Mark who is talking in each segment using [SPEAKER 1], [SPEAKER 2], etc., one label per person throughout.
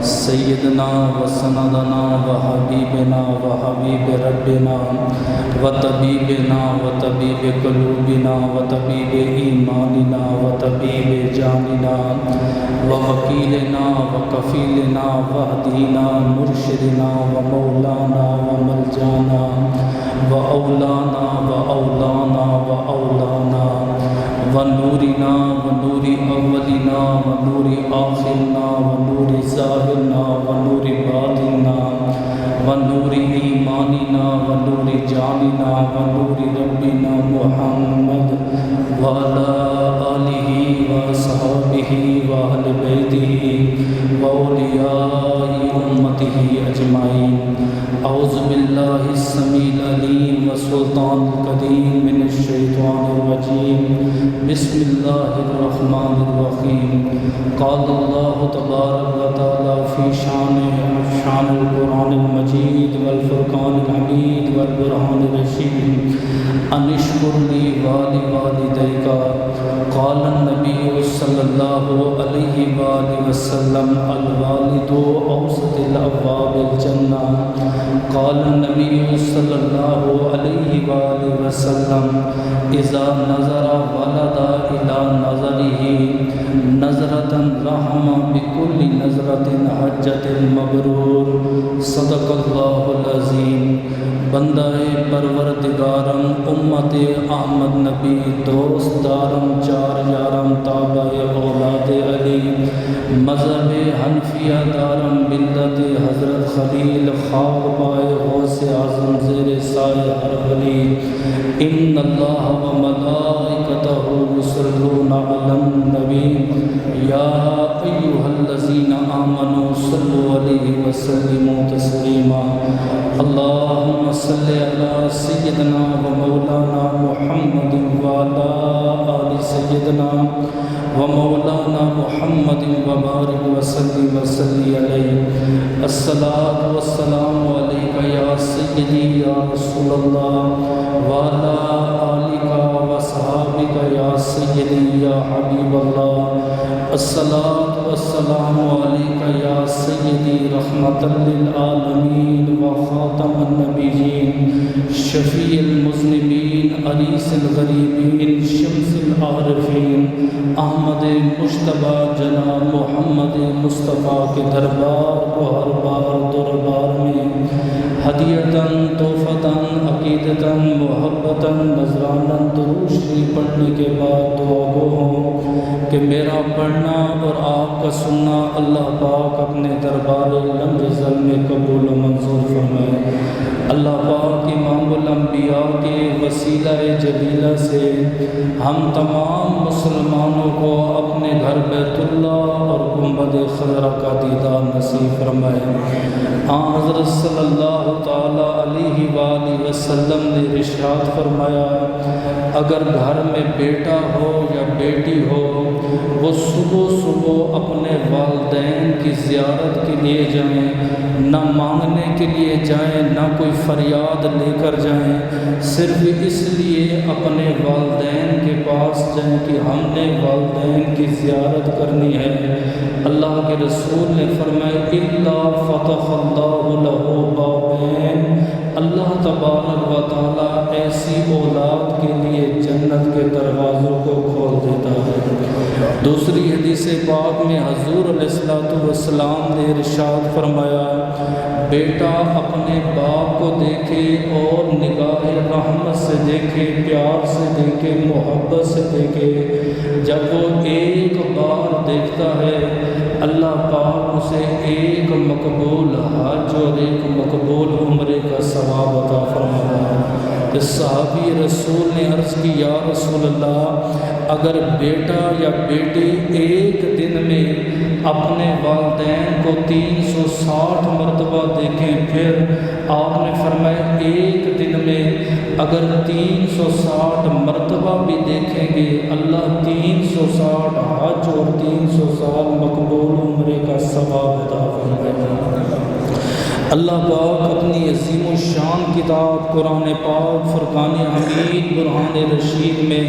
[SPEAKER 1] سیدنا و سندنا و حبیبنا و حبیب ربنا و طبیب قلوبنا و طبیب ایماننا و طبیب جاننا و وکیلنا و کفیلنا و ہدینا مرشدنا و مولانا و ملجانا و اولانا و اولانا و اولانا و نورنا و نور اولنا و نور آخرنا و نور ظاہرنا و نور باطننا و نور ایماننا و نور جاننا و نور ربنا محمد و علی آلہ و صحابہ و اہل بیتہ و اولیاء امتہ اجمعین۔ اعوذ باللہ السمیع العلیم و سلطان القدیم من الشیطان الرجیم، بسم اللہ الرحمن الرحیم۔ قال اللہ تبارک و تعالی فی شان القرآن المجید والفرقان الحمید والبرہان الرشید ان اشکر لی ولوالدیک۔ قال النبی صلی اللہ علیہ وآلہ وسلم الوالد اوسط الابواب الجنہ۔ قال النبی صلی اللہ علیہ وآلہ وسلم اذا نظر ولد الى نظرہ نظرۃ رحم بكل نظرۃ حجۃ مبرور۔ صدق اللہ العظیم۔ بندہ پروردگارم امت احمد نبی دوست دارم چار یارم تابع اولاد علی مذہب حنفیہ دارم ملت حضرت خلیل خاک پائے غوث اعظم زیر سایہ ہر ولی۔ ان اللہ و ملائکتہ یصلون علی النبی یا ایھا الذین آمنوا صلوا علیہ وسلموا تسلیما۔ اللہم صلی علی سیدنا و مولانا محمد وعلی آل سیدنا و مولانا محمد وبارک وسلم وصلی علیہ۔ الصلاۃ والسلام علیک یا سیدی یا رسول اللہ وعلی آلک و صحابک یا سیدی یا حبیب اللہ۔ الصلاۃ والسلام علیک یا سیدی رحمۃ للعالمین و خاتم النبیین شفیع المذنبین انیس الغریبین شمس العارفین احمد مجتبیٰ جناب محمد مصطفیٰ کے دربار کو ہر بار دربار میں ہدیتاً تحفتاً عقیدتاً محبتاً نذراناً درود شریف پڑھنے کے بعد دعا گو ہوں کہ میرا پڑھنا اور آپ کا سننا اللہ پاک اپنے دربار لم یزل میں قبول و منظور فرمائے۔ اللہ پاک امام الانبیاء کے وسیلہ جلیلہ سے ہم تمام مسلمانوں کو اپنے گھر بیت اللہ اور گنبد خضرا کا دیدار نصیب فرمائے۔ حضرت صلی اللہ تعالی علیہ وآلہ وسلم نے ارشاد فرمایا اگر گھر میں بیٹا ہو یا بیٹی ہو وہ صبح صبح اپنے والدین کی زیارت کے لیے جائیں، نہ مانگنے کے لیے جائیں نہ کوئی فریاد لے کر جائیں، صرف اس لیے اپنے والدین کے پاس جائیں کہ ہم نے والدین کی زیارت کرنی ہے۔ اللہ کے رسول نے فرمایا الا فتح اللہ لہ بابین، اللہ تبارک و تعالیٰ ایسی اولاد کے لیے جنت کے دروازوں کو کھول دیتا ہے۔ دوسری حدیث پاک میں حضور علیہ السلام نے ارشاد فرمایا بیٹا اپنے باپ کو دیکھے اور نگاہ رحمت سے دیکھے، پیار سے دیکھے، محبت سے دیکھے۔ جب وہ ایک بار دیکھتا ہے اللہ پاک اسے ایک مقبول حج اور ایک مقبول عمرے کا ثواب عطا فرماتا ہے۔ اس صحابی رسول نے عرض کی یا رسول اللہ اگر بیٹا یا بیٹی ایک دن میں اپنے والدین کو 360 مرتبہ دیکھیں، پھر آپ نے فرمایا ایک دن میں اگر 360 مرتبہ بھی دیکھیں گے اللہ 360 حج اور 300 سال مقبول عمرے کا ثواب عطا فرمائے۔ اللہ پاک اپنی عظیم الشان کتاب قرآن پاک فرقان حمید برہان رشید میں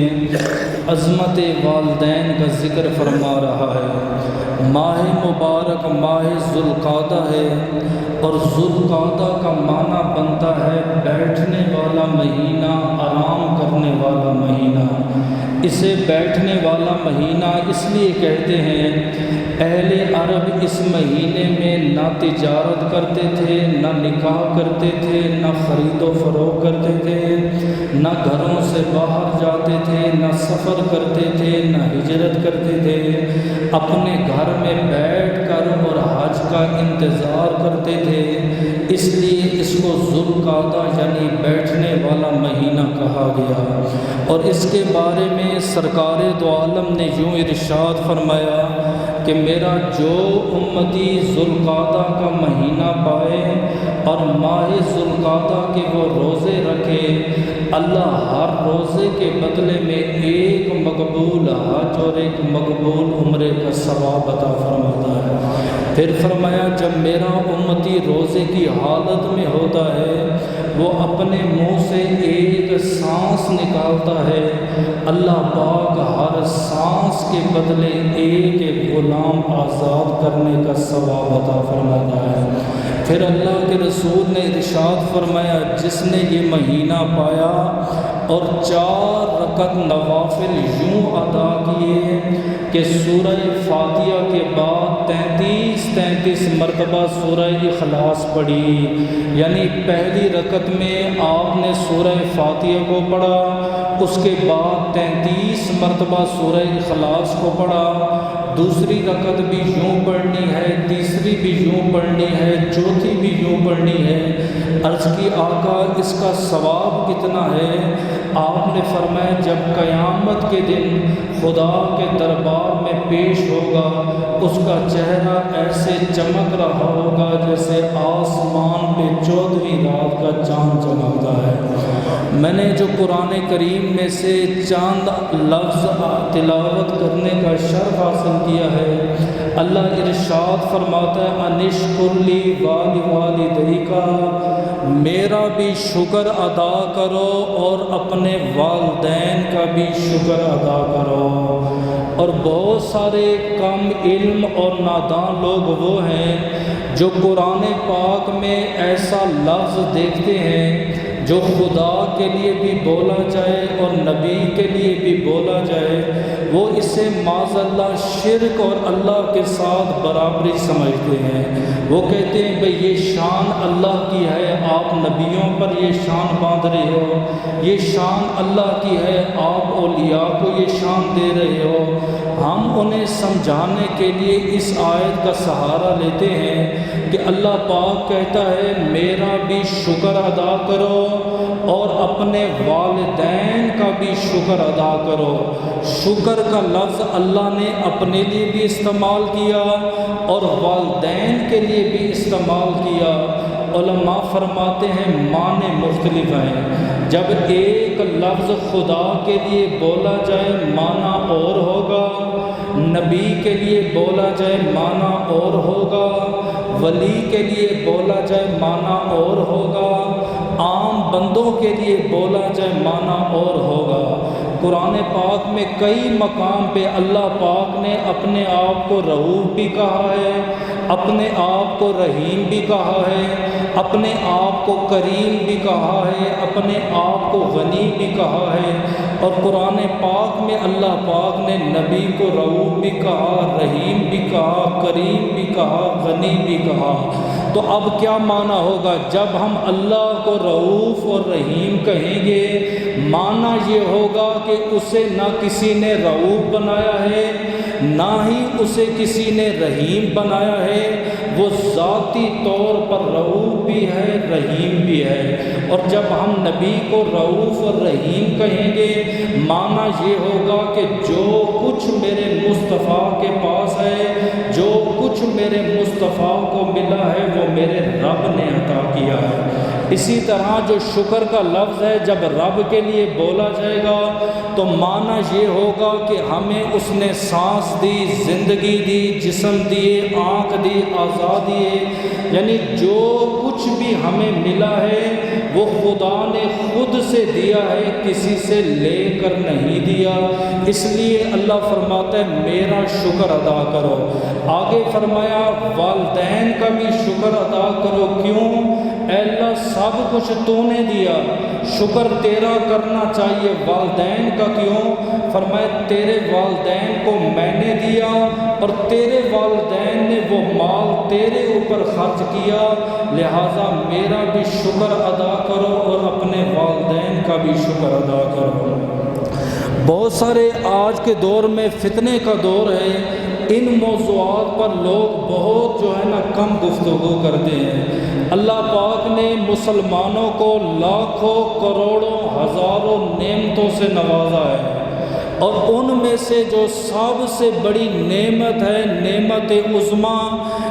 [SPEAKER 1] عظمت والدین کا ذکر فرما رہا ہے۔ ماہ مبارک ماہ ذوالقعدہ ہے، اور ذوالقعدہ کا معنی بنتا ہے بیٹھنے والا مہینہ، آرام کرنے والا مہینہ۔ اسے بیٹھنے والا مہینہ اس لیے کہتے ہیں، اہل عرب اس مہینے میں نہ تجارت کرتے تھے، نہ نکاح کرتے تھے، نہ خرید و فروخت کرتے تھے، نہ گھروں سے باہر جاتے تھے، نہ سفر کرتے تھے، نہ ہجرت کرتے تھے، اپنے گھر میں بیٹھ کر اور حج کا انتظار کرتے تھے۔ اس لیے اس کو ذوالقعدہ یعنی بیٹھنے والا مہینہ کہا گیا۔ اور اس کے بارے میں سرکار دو عالم نے یوں ارشاد فرمایا کہ میرا جو امتی ذوالقعدہ کا مہینہ پائے اور ماہ ذوالقعدہ کے وہ روزے رکھے، اللہ ہر روزے کے بدلے میں ایک مقبول حج اور ایک مقبول عمرے کا ثواب عطا فرماتا ہے۔ پھر فرمایا جب میرا امتی روزے کی حالت میں ہوتا ہے، وہ اپنے منہ سے ایک سانس نکالتا ہے، اللہ پاک ہر سانس کے بدلے ایک ایک غلام آزاد کرنے کا ثواب عطا فرماتا ہے۔ پھر اللہ کے رسول نے ارشاد فرمایا جس نے یہ مہینہ پایا اور 4 رکعت نوافل یوں ادا کیے کہ سورہ فاتحہ کے بعد 33 مرتبہ سورہ اخلاص پڑھی، یعنی پہلی رکعت میں آپ نے سورہ فاتحہ کو پڑھا، اس کے بعد 33 مرتبہ سورہ اخلاص کو پڑھا، دوسری رکعت بھی یوں پڑھنی ہے، تیسری بھی یوں پڑھنی ہے، چوتھی بھی یوں پڑھنی ہے۔ عرض کی آقا اس کا ثواب کتنا ہے؟ آپ نے فرمایا جب قیامت کے دن خدا کے دربار میں پیش ہوگا، اس کا چہرہ ایسے چمک رہا ہوگا جیسے آسمان پہ 14ویں رات کا چاند چمکتا ہے۔ میں نے جو قرآن کریم میں سے چاند لفظ تلاوت کرنے کا شرف حاصل کیا ہے، اللہ ارشاد فرماتا ہے انشکر لی والدیک، میرا بھی شکر ادا کرو اور اپنے والدین کا بھی شکر ادا کرو۔ اور بہت سارے کم علم اور نادان لوگ وہ ہیں جو قرآن پاک میں ایسا لفظ دیکھتے ہیں جو خدا کے لیے بھی بولا جائے اور نبی کے لیے بھی بولا جائے، وہ اسے معاذ اللہ شرک اور اللہ کے ساتھ برابری سمجھتے ہیں۔ وہ کہتے ہیں بھئی یہ شان اللہ کی ہے، آپ نبیوں پر یہ شان باندھ رہے ہو، یہ شان اللہ کی ہے، آپ اولیاء کو یہ شان دے رہے ہو۔ ہم انہیں سمجھانے کے لیے اس آیت کا سہارا لیتے ہیں کہ اللہ پاک کہتا ہے میرا بھی شکر ادا کرو اور اپنے والدین کا بھی شکر ادا کرو۔ شکر کا لفظ اللہ نے اپنے لیے بھی استعمال کیا اور والدین کے لیے بھی استعمال کیا۔ علماء فرماتے ہیں معنی مختلف ہیں، جب ایک لفظ خدا کے لیے بولا جائے معنی اور ہوگا، نبی کے لیے بولا جائے معنی اور ہوگا، ولی کے لیے بولا جائے معنی اور ہوگا، عام بندوں کے لیے بولا جائے معنی اور ہوگا۔ قرآن پاک میں کئی مقام پہ اللہ پاک نے اپنے آپ کو رؤوف بھی کہا ہے، اپنے آپ کو رحیم بھی کہا ہے، اپنے آپ کو کریم بھی کہا ہے، اپنے آپ کو غنی بھی کہا ہے۔ اور قرآن پاک میں اللہ پاک نے نبی کو رؤوف بھی کہا، رحیم بھی کہا، کریم بھی کہا، غنی بھی کہا۔ تو اب کیا معنی ہوگا جب ہم اللہ کو رؤوف اور رحیم کہیں گے؟ معنی یہ ہوگا کہ اسے نہ کسی نے رؤوف بنایا ہے، نہ ہی اسے کسی نے رحیم بنایا ہے، وہ ذاتی طور پر رؤوف بھی ہے، رحیم بھی ہے۔ اور جب ہم نبی کو رؤوف اور رحیم کہیں گے، معنی یہ ہوگا کہ جو کچھ میرے مصطفیٰ کے پاس ہے، جو کچھ میرے مصطفیٰ کو ملا ہے، وہ میرے رب نے عطا کیا ہے۔ اسی طرح جو شکر کا لفظ ہے جب رب کے لیے بولا جائے گا تو معنی یہ ہوگا کہ ہمیں اس نے سانس دی، زندگی دی، جسم دیے، آنکھ دی، اعضاء دیے، یعنی جو کچھ بھی ہمیں ملا ہے وہ خدا نے خود سے دیا ہے، کسی سے لے کر نہیں دیا۔ اس لیے اللہ فرماتا ہے میرا شکر ادا کرو۔ آگے فرمایا والدین کا بھی شکر ادا کرو۔ کیوں؟ اے اللہ سب کچھ تو نے دیا، شکر تیرا کرنا چاہیے، والدین کا کیوں؟ فرمایا تیرے والدین کو میں نے دیا اور تیرے والدین نے وہ مال تیرے اوپر خرچ کیا، لہٰذا میرا بھی شکر ادا کرو اور اپنے والدین کا بھی شکر ادا کرو۔ بہت سارے آج کے دور میں فتنے کا دور ہے، ان موضوعات پر لوگ بہت جو ہے نا کم گفتگو کرتے ہیں۔ اللہ پاک نے مسلمانوں کو لاکھوں کروڑوں ہزاروں نعمتوں سے نوازا ہے، اور ان میں سے جو سب سے بڑی نعمت ہے نعمت عظمیٰ،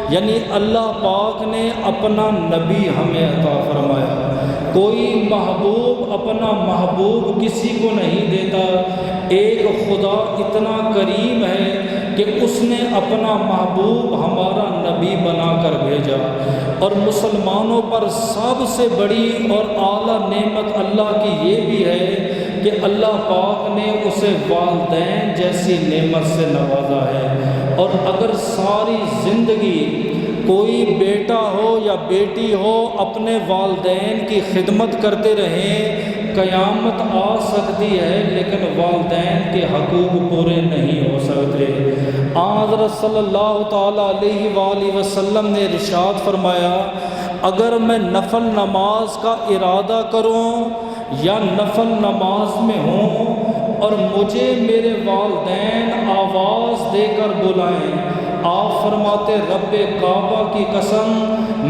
[SPEAKER 1] یعنی اللہ پاک نے اپنا نبی ہمیں عطا فرمایا۔ کوئی محبوب اپنا محبوب کسی کو نہیں دیتا، ایک خدا اتنا کریم ہے کہ اس نے اپنا محبوب ہمارا نبی بنا کر بھیجا۔ اور مسلمانوں پر سب سے بڑی اور اعلیٰ نعمت اللہ کی یہ بھی ہے کہ اللہ پاک نے اسے والدین جیسی نعمت سے نوازا ہے۔ اور اگر ساری زندگی کوئی بیٹا ہو یا بیٹی ہو اپنے والدین کی خدمت کرتے رہیں، قیامت آ سکتی ہے لیکن والدین کے حقوق پورے نہیں ہو سکتے۔ حضرت صلی اللہ تعالیٰ علیہ وآلہ وسلم نے ارشاد فرمایا اگر میں نفل نماز کا ارادہ کروں یا نفل نماز میں ہوں اور مجھے میرے والدین آواز دے کر بلائیں، آپ فرماتے رب کعبہ کی قسم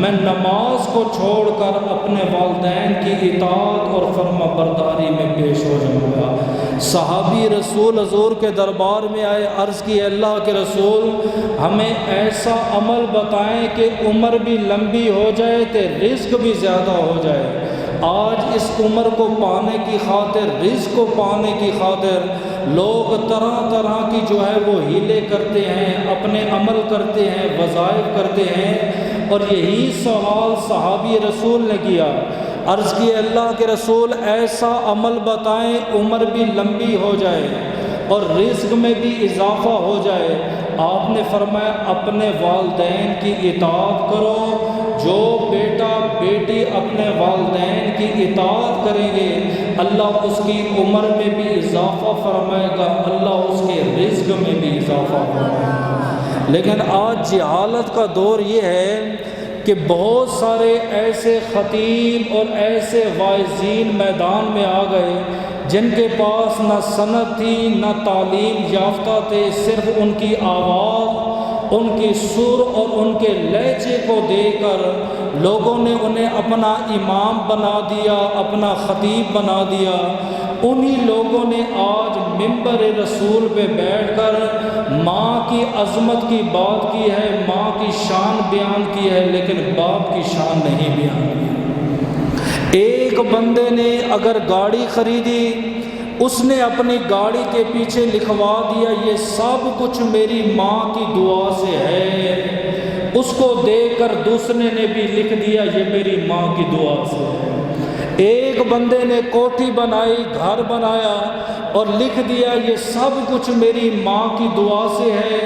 [SPEAKER 1] میں نماز کو چھوڑ کر اپنے والدین کی اطاعت اور فرما برداری میں پیش ہو جاؤں گا۔ صحابی رسول حضور کے دربار میں آئے، عرض کی اللہ کے رسول ہمیں ایسا عمل بتائیں کہ عمر بھی لمبی ہو جائے تو رزق بھی زیادہ ہو جائے۔ آج اس عمر کو پانے کی خاطر، رزق کو پانے کی خاطر لوگ طرح طرح کی جو ہے وہ ہیلے کرتے ہیں، اپنے عمل کرتے ہیں، وظائف کرتے ہیں، اور یہی سوال صحابی رسول نے کیا۔ عرض کی اللہ کے رسول ایسا عمل بتائیں عمر بھی لمبی ہو جائے اور رزق میں بھی اضافہ ہو جائے۔ آپ نے فرمایا اپنے والدین کی اطاعت کرو، جو بیٹا بیٹی اپنے والدین کی اطاعت کریں گے اللہ اس کی عمر میں بھی اضافہ فرمائے گا، اللہ اس کے رزق میں بھی اضافہ فرمائے گا۔ لیکن آج جہالت کا دور یہ ہے کہ بہت سارے ایسے خطیب اور ایسے واعظین میدان میں آ گئے جن کے پاس نہ سند تھی نہ تعلیم یافتہ تھے، صرف ان کی آواز، ان کی سر اور ان کے لہجے کو دے کر لوگوں نے انہیں اپنا امام بنا دیا، اپنا خطیب بنا دیا۔ انہی لوگوں نے آج منبر رسول پہ بیٹھ کر ماں کی عظمت کی بات کی ہے، ماں کی شان بیان کی ہے، لیکن باپ کی شان نہیں بیان کی۔ ایک بندے نے اگر گاڑی خریدی، اس نے اپنی گاڑی کے پیچھے لکھوا دیا یہ سب کچھ میری ماں کی دعا سے ہے، اس کو دیکھ کر دوسرے نے بھی لکھ دیا یہ میری ماں کی دعا سے ہے۔ ایک بندے نے کوٹھی بنائی، گھر بنایا اور لکھ دیا یہ سب کچھ میری ماں کی دعا سے ہے،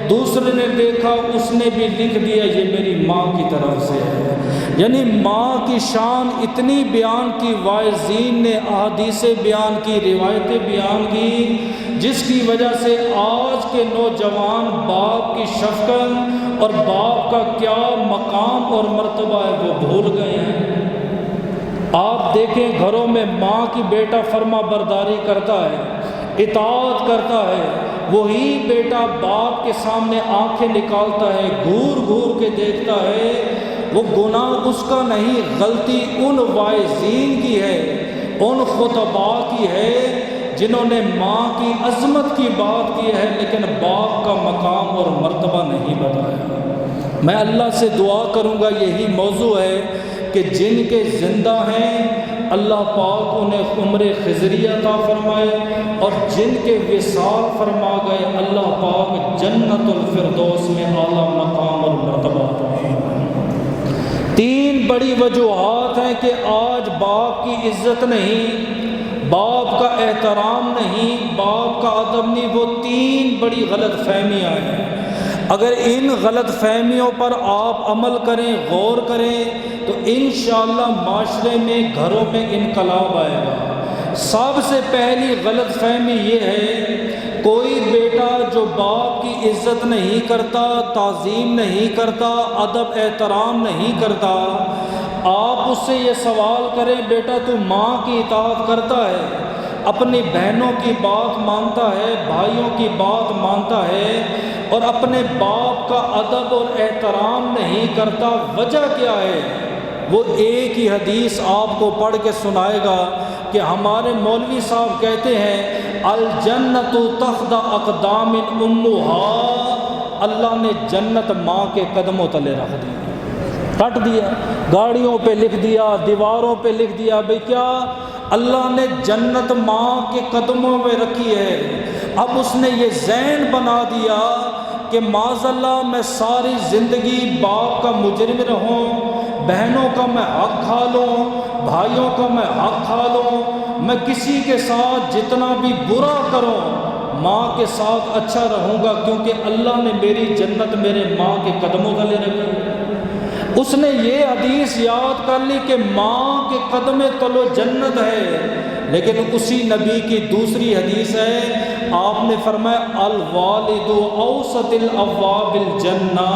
[SPEAKER 1] دوسرے نے دیکھا اس نے بھی لکھ دیا یہ میری ماں کی طرف سے ہے۔ یعنی ماں کی شان اتنی بیان کی، واعظین نے احادیثیں بیان کی، روایتیں بیان کی، جس کی وجہ سے آج کے نوجوان باپ کی شفقت اور باپ کا کیا مقام اور مرتبہ ہے وہ بھول گئے ہیں۔ آپ دیکھیں گھروں میں ماں کی بیٹا فرما برداری کرتا ہے، اطاعت کرتا ہے، وہی بیٹا باپ کے سامنے آنکھیں نکالتا ہے، گھور گھور کے دیکھتا ہے، وہ گناہ اس کا نہیں، غلطی ان واعظین کی ہے، ان خطباء کی ہے جنہوں نے ماں کی عظمت کی بات کی ہے لیکن باپ کا مقام اور مرتبہ نہیں بتایا۔ میں اللہ سے دعا کروں گا، یہی موضوع ہے کہ جن کے زندہ ہیں اللہ پاک انہیں عمر خضری عطا فرمائے، اور جن کے وصال فرما گئے اللہ پاک جنت الفردوس میں اعلیٰ مقام اور مرتبہ عطا۔ تین بڑی وجوہات ہیں کہ آج باپ کی عزت نہیں، باپ کا احترام نہیں، باپ کا ادب نہیں، وہ تین بڑی غلط فہمیاں ہیں۔ اگر ان غلط فہمیوں پر آپ عمل کریں، غور کریں، تو انشاءاللہ معاشرے میں، گھروں میں انقلاب آئے گا۔ سب سے پہلی غلط فہمی یہ ہے، کوئی بیٹا جو باپ کی عزت نہیں کرتا، تعظیم نہیں کرتا، ادب احترام نہیں کرتا، آپ اس سے یہ سوال کریں بیٹا تو ماں کی اطاعت کرتا ہے، اپنی بہنوں کی بات مانتا ہے، بھائیوں کی بات مانتا ہے، اور اپنے باپ کا ادب اور احترام نہیں کرتا، وجہ کیا ہے؟ وہ ایک ہی حدیث آپ کو پڑھ کے سنائے گا کہ ہمارے مولوی صاحب کہتے ہیں الجنت تحت اقدام امہا، اللہ نے جنت ماں کے قدموں تلے رکھ دی، کٹ دیا، گاڑیوں پہ لکھ دیا، دیواروں پہ لکھ دیا، بھئی کیا؟ اللہ نے جنت ماں کے قدموں میں رکھی ہے۔ اب اس نے یہ ذہن بنا دیا کہ معاذ اللہ میں ساری زندگی باپ کا مجرم رہوں، بہنوں کا میں حق کھا لوں، بھائیوں کا میں حق کھا لوں، میں کسی کے ساتھ جتنا بھی برا کروں ماں کے ساتھ اچھا رہوں گا، کیونکہ اللہ نے میری جنت میرے ماں کے قدموں تلے رکھی۔ اس نے یہ حدیث یاد کر لی کہ ماں کے قدم تلو جنت ہے، لیکن اسی نبی کی دوسری حدیث ہے، آپ نے فرمایا الوالد اوسط الابواب الجنہ،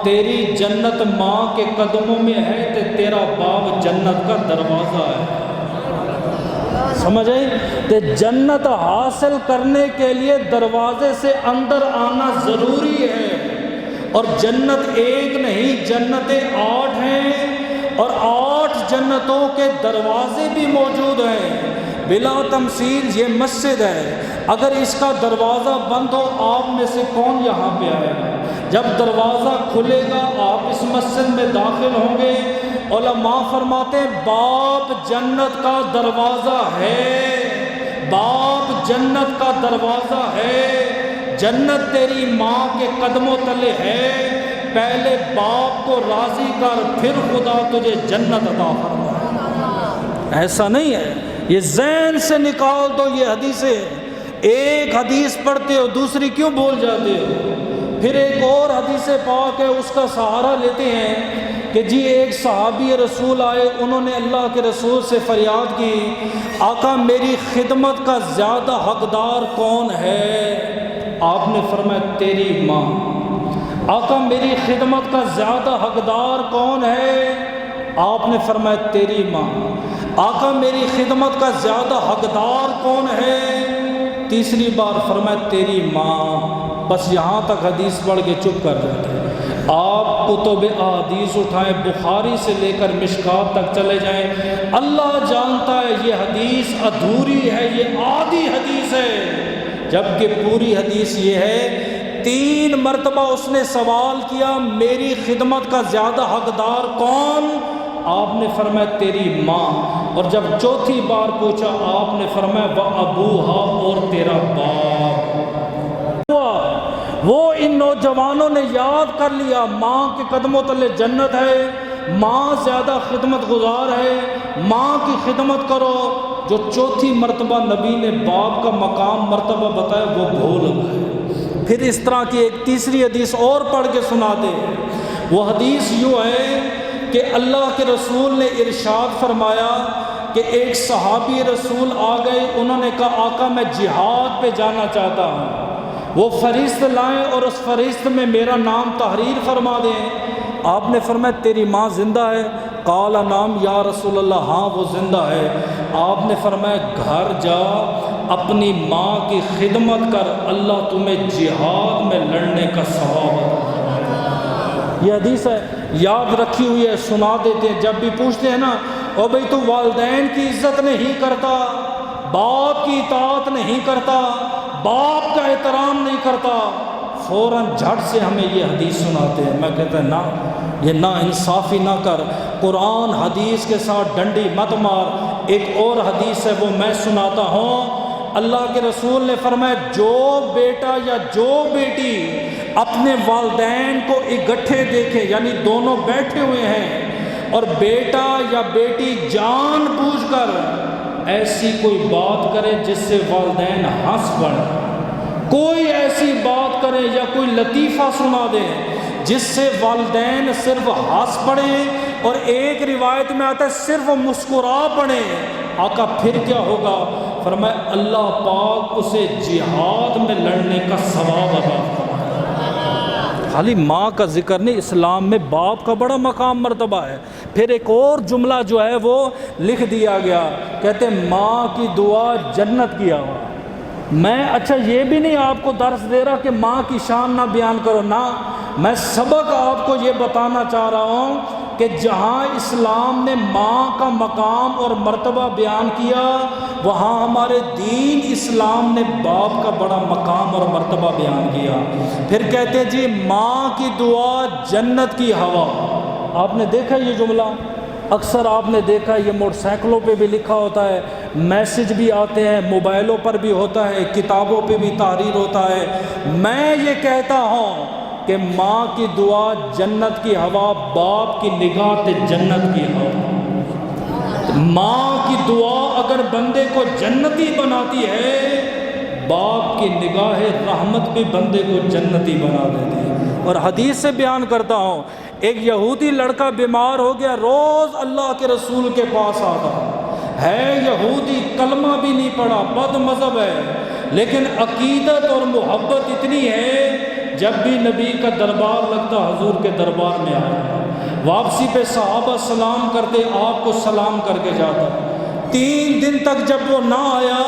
[SPEAKER 1] تیری جنت ماں کے قدموں میں ہے تو تیرا باپ جنت کا دروازہ ہے۔ سمجھ آئی؟ کہ جنت حاصل کرنے کے لیے دروازے سے اندر آنا ضروری ہے، اور جنت ایک نہیں، جنتیں 8 ہیں، اور 8 جنتوں کے دروازے بھی موجود ہیں۔ بلا تمثیل یہ مسجد ہے، اگر اس کا دروازہ بند ہو آپ میں سے کون یہاں پہ آئے گا؟ جب دروازہ کھلے گا آپ اس مسجد میں داخل ہوں گے۔ علماء فرماتے ہیں باپ جنت کا دروازہ ہے، باپ جنت کا دروازہ ہے، جنت تیری ماں کے قدموں تلے ہے، پہلے باپ کو راضی کر پھر خدا تجھے جنت عطا فرمائے۔ ایسا نہیں ہے، یہ ذہن سے نکال دو یہ حدیثیں۔ ایک حدیث پڑھتے ہو دوسری کیوں بھول جاتے ہو؟ پھر ایک اور حدیث پاک ہے اس کا سہارا لیتے ہیں کہ جی ایک صحابی رسول آئے، انہوں نے اللہ کے رسول سے فریاد کی آقا میری خدمت کا زیادہ حقدار کون ہے؟ آپ نے فرمایا تیری ماں۔ آقا میری خدمت کا زیادہ حقدار کون ہے؟ آپ نے فرمایا تیری ماں۔ آقا میری خدمت کا زیادہ حقدار کون ہے؟ تیسری بار فرمایا تیری ماں۔ بس یہاں تک حدیث پڑھ کے چپ کر جاتے ہیں۔ آپ کتب احادیث اٹھائیں، بخاری سے لے کر مشکات تک چلے جائیں، اللہ جانتا ہے یہ حدیث ادھوری ہے، یہ آدھی حدیث ہے، جبکہ پوری حدیث یہ ہے 3 مرتبہ اس نے سوال کیا میری خدمت کا زیادہ حقدار کون؟ آپ نے فرمایا تیری ماں، اور جب چوتھی بار پوچھا آپ نے فرمایا وَأَبُوهَا، اور تیرا باپ۔ وہ ان نوجوانوں نے یاد کر لیا ماں کے قدموں تلے جنت ہے، ماں زیادہ خدمت گزار ہے، ماں کی خدمت کرو۔ جو چوتھی مرتبہ نبی نے باپ کا مقام مرتبہ بتایا وہ بھول گئے۔ پھر اس طرح کی ایک تیسری حدیث اور پڑھ کے سنا دے۔ وہ حدیث یوں ہے کہ اللہ کے رسول نے ارشاد فرمایا کہ ایک صحابی رسول آ گئے، انہوں نے کہا آقا میں جہاد پہ جانا چاہتا ہوں، وہ فہرست لائیں اور اس فہرست میں میرا نام تحریر فرما دیں۔ آپ نے فرمایا تیری ماں زندہ ہے؟ قال نعم یا رسول اللہ، ہاں وہ زندہ ہے۔ آپ نے فرمایا گھر جا اپنی ماں کی خدمت کر، اللہ تمہیں جہاد میں لڑنے کا ثواب عطا۔ یہ حدیث ہے، یاد رکھی ہوئی ہے، سنا دیتے ہیں۔ جب بھی پوچھتے ہیں نا او بھئی تو والدین کی عزت نہیں کرتا، باپ کی اطاعت نہیں کرتا، باپ کا احترام نہیں کرتا، فوراً جھٹ سے ہمیں یہ حدیث سناتے ہیں۔ میں کہتا ہے نا، یہ نا انصافی نہ کر، قرآن حدیث کے ساتھ ڈنڈی مت مار۔ ایک اور حدیث ہے وہ میں سناتا ہوں۔ اللہ کے رسول نے فرمایا جو بیٹا یا جو بیٹی اپنے والدین کو اکٹھے دیکھے، یعنی دونوں بیٹھے ہوئے ہیں، اور بیٹا یا بیٹی جان بوجھ کر ایسی کوئی بات کرے جس سے والدین ہنس پڑیں، کوئی ایسی بات کرے یا کوئی لطیفہ سنا دے جس سے والدین صرف ہنس پڑیں، اور ایک روایت میں آتا ہے صرف مسکرا پڑیں، آقا پھر کیا ہوگا؟ فرمایا اللہ پاک اسے جہاد میں لڑنے کا ثواب عطا فرمائے۔ خالی ماں کا ذکر نہیں، اسلام میں باپ کا بڑا مقام مرتبہ ہے۔ پھر ایک اور جملہ جو ہے وہ لکھ دیا گیا، کہتے ہیں ماں کی دعا جنت کی ہوا۔ میں اچھا یہ بھی نہیں آپ کو درس دے رہا کہ ماں کی شان نہ بیان کرو، نہ، میں سبق آپ کو یہ بتانا چاہ رہا ہوں کہ جہاں اسلام نے ماں کا مقام اور مرتبہ بیان کیا، وہاں ہمارے دین اسلام نے باپ کا بڑا مقام اور مرتبہ بیان کیا۔ پھر کہتے جی ماں کی دعا جنت کی ہوا۔ آپ نے دیکھا یہ جملہ؟ اکثر آپ نے دیکھا یہ موٹر سائیکلوں پہ بھی لکھا ہوتا ہے، میسج بھی آتے ہیں، موبائلوں پر بھی ہوتا ہے، کتابوں پہ بھی تحریر ہوتا ہے۔ میں یہ کہتا ہوں کہ ماں کی دعا جنت کی ہوا، باپ کی نگاہ تے جنت کی ہوا۔ ماں کی دعا اگر بندے کو جنتی بناتی ہے، باپ کی نگاہ رحمت بھی بندے کو جنتی بنا دیتی ہے۔ اور حدیث سے بیان کرتا ہوں، ایک یہودی لڑکا بیمار ہو گیا، روز اللہ کے رسول کے پاس آتا ہے، یہودی، کلمہ بھی نہیں پڑھا، بد مذہب ہے، لیکن عقیدت اور محبت اتنی ہے، جب بھی نبی کا دربار لگتا حضور کے دربار میں آیا، واپسی پہ صحابہ سلام کرتے، آپ کو سلام کر کے جاتا۔ 3 دن تک جب وہ نہ آیا،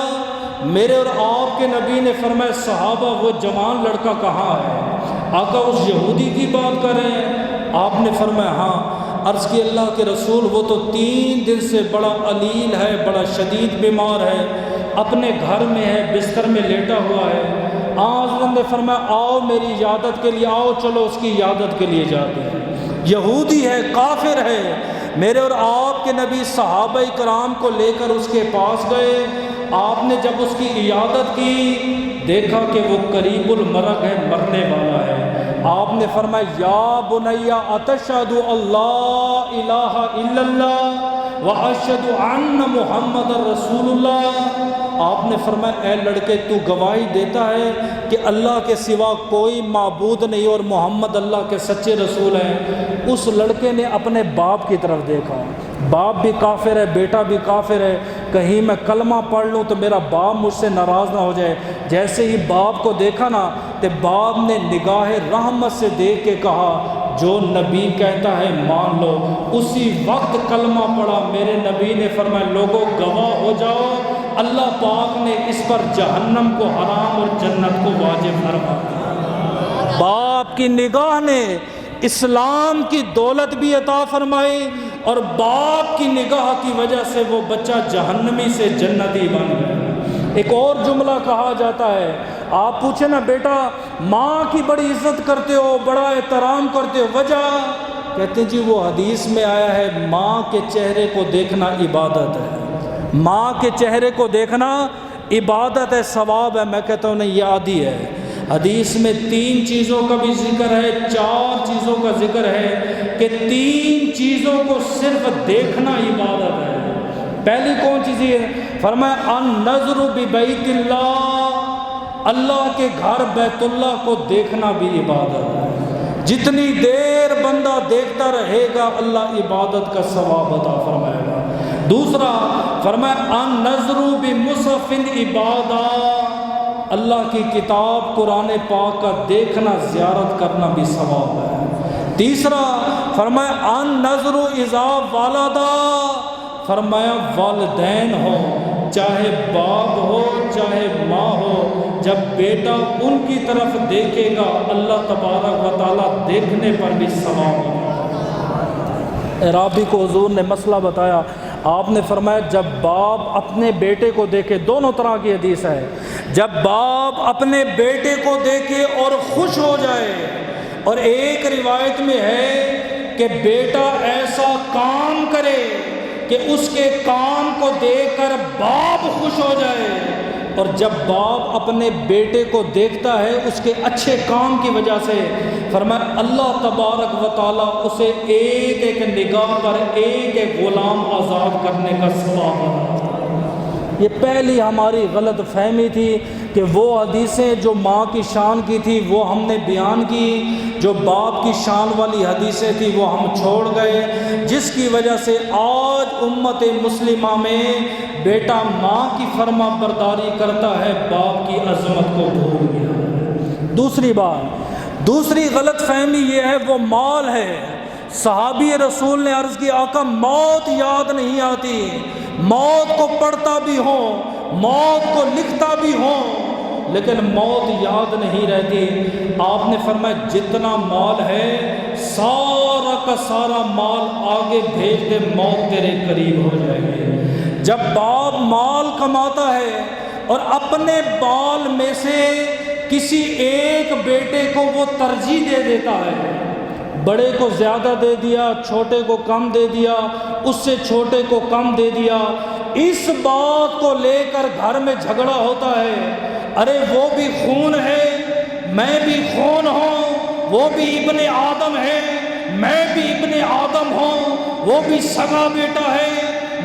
[SPEAKER 1] میرے اور آپ کے نبی نے فرمایا صحابہ وہ جوان لڑکا کہاں ہے؟ آقا اس یہودی کی بات کر رہے ہیں؟ آپ نے فرمایا ہاں۔ عرض کی اللہ کے رسول وہ تو 3 دن سے بڑا علیل ہے، بڑا شدید بیمار ہے، اپنے گھر میں ہے، بستر میں لیٹا ہوا ہے۔ حضرت نے فرمایا آؤ میری عیادت کے لیے آؤ، چلو اس کی عیادت کے لیے جاتے ہیں۔ یہودی ہے، کافر ہے۔ میرے اور آپ کے نبی صحابہ کرام کو لے کر اس کے پاس گئے۔ آپ نے جب اس کی عیادت کی، دیکھا کہ وہ قریب المرگ ہے، مرنے والا ہے۔ آپ نے فرمایا یا بنی اتشہد اللہ الہ الا اللہ واشہد ان محمد رسول اللہ۔ آپ نے فرمایا اے لڑکے تو گواہی دیتا ہے کہ اللہ کے سوا کوئی معبود نہیں اور محمد اللہ کے سچے رسول ہیں۔ اس لڑکے نے اپنے باپ کی طرف دیکھا، باپ بھی کافر ہے، بیٹا بھی کافر ہے، کہیں میں کلمہ پڑھ لوں تو میرا باپ مجھ سے ناراض نہ ہو جائے۔ جیسے ہی باپ کو دیکھا نا، تو باپ نے نگاہ رحمت سے دیکھ کے کہا جو نبی کہتا ہے مان لو۔ اسی وقت کلمہ پڑھا۔ میرے نبی نے فرمایا لوگوں گواہ ہو جاؤ، اللہ پاک نے اس پر جہنم کو حرام اور جنت کو واجب فرما دیا۔ باپ کی نگاہ نے اسلام کی دولت بھی عطا فرمائی، اور باپ کی نگاہ کی وجہ سے وہ بچہ جہنمی سے جنتی بن گیا۔ ایک اور جملہ کہا جاتا ہے، آپ پوچھیں نا بیٹا ماں کی بڑی عزت کرتے ہو، بڑا احترام کرتے ہو، وجہ؟ کہتے ہیں جی وہ حدیث میں آیا ہے ماں کے چہرے کو دیکھنا عبادت ہے، ماں کے چہرے کو دیکھنا عبادت ہے، ثواب ہے۔ میں کہتا ہوں نہیں، یہ عادی ہے۔ حدیث میں 3 چیزوں کا بھی ذکر ہے، 4 چیزوں کا ذکر ہے کہ 3 چیزوں کو صرف دیکھنا عبادت ہے۔ پہلی کون چیز ہے؟ فرمایا النظر ببیت اللہ، اللہ کے گھر بیت اللہ کو دیکھنا بھی عبادت ہے۔ جتنی دیر بندہ دیکھتا رہے گا اللہ عبادت کا ثواب عطا فرمائے گا۔ دوسرا فرمایا النظر بمصحف عبادہ، اللہ کی کتاب قرآن پاک کا دیکھنا، زیارت کرنا بھی ثواب ہے۔ تیسرا فرمایا النظر اذا والدا، فرمایا والدین ہو، چاہے باپ ہو چاہے ماں ہو، جب بیٹا ان کی طرف دیکھے گا اللہ تبارک و تعالیٰ دیکھنے پر بھی ثواب ہوگا۔ عرابی کو حضور نے مسئلہ بتایا، آپ نے فرمایا جب باپ اپنے بیٹے کو دیکھے، دونوں طرح کی حدیث ہے، جب باپ اپنے بیٹے کو دیکھے اور خوش ہو جائے، اور ایک روایت میں ہے کہ بیٹا ایسا کام کرے کہ اس کے کام کو دیکھ کر باپ خوش ہو جائے، اور جب باپ اپنے بیٹے کو دیکھتا ہے اس کے اچھے کام کی وجہ سے، فرمایا اللہ تبارک و تعالیٰ اسے ایک ایک نگاہ پر ایک ایک غلام آزاد کرنے کا ثواب عطا۔ یہ پہلی ہماری غلط فہمی تھی کہ وہ حدیثیں جو ماں کی شان کی تھی وہ ہم نے بیان کی، جو باپ کی شان والی حدیثیں تھی وہ ہم چھوڑ گئے، جس کی وجہ سے آج امت مسلمہ میں بیٹا ماں کی فرما برداری کرتا ہے، باپ کی عظمت کو بھول گیا۔ دوسری بات، دوسری غلط فہمی یہ ہے وہ مال ہے۔ صحابی رسول نے عرض کی آقا موت یاد نہیں آتی، موت کو پڑھتا بھی ہوں، موت کو لکھتا بھی ہوں، لیکن موت یاد نہیں رہتی۔ آپ نے فرمایا جتنا مال ہے سارا کا سارا مال آگے بھیج دے، موت تیرے قریب ہو جائے گی۔ جب باپ مال کماتا ہے اور اپنے مال میں سے کسی ایک بیٹے کو وہ ترجیح دے دیتا ہے، بڑے کو زیادہ دے دیا، چھوٹے کو کم دے دیا، اس سے چھوٹے کو کم دے دیا، اس بات کو لے کر گھر میں جھگڑا ہوتا ہے، ارے وہ بھی خون ہے، میں بھی خون ہوں، وہ بھی ابن آدم ہے، میں بھی ابن آدم ہوں، وہ بھی سگا بیٹا ہے،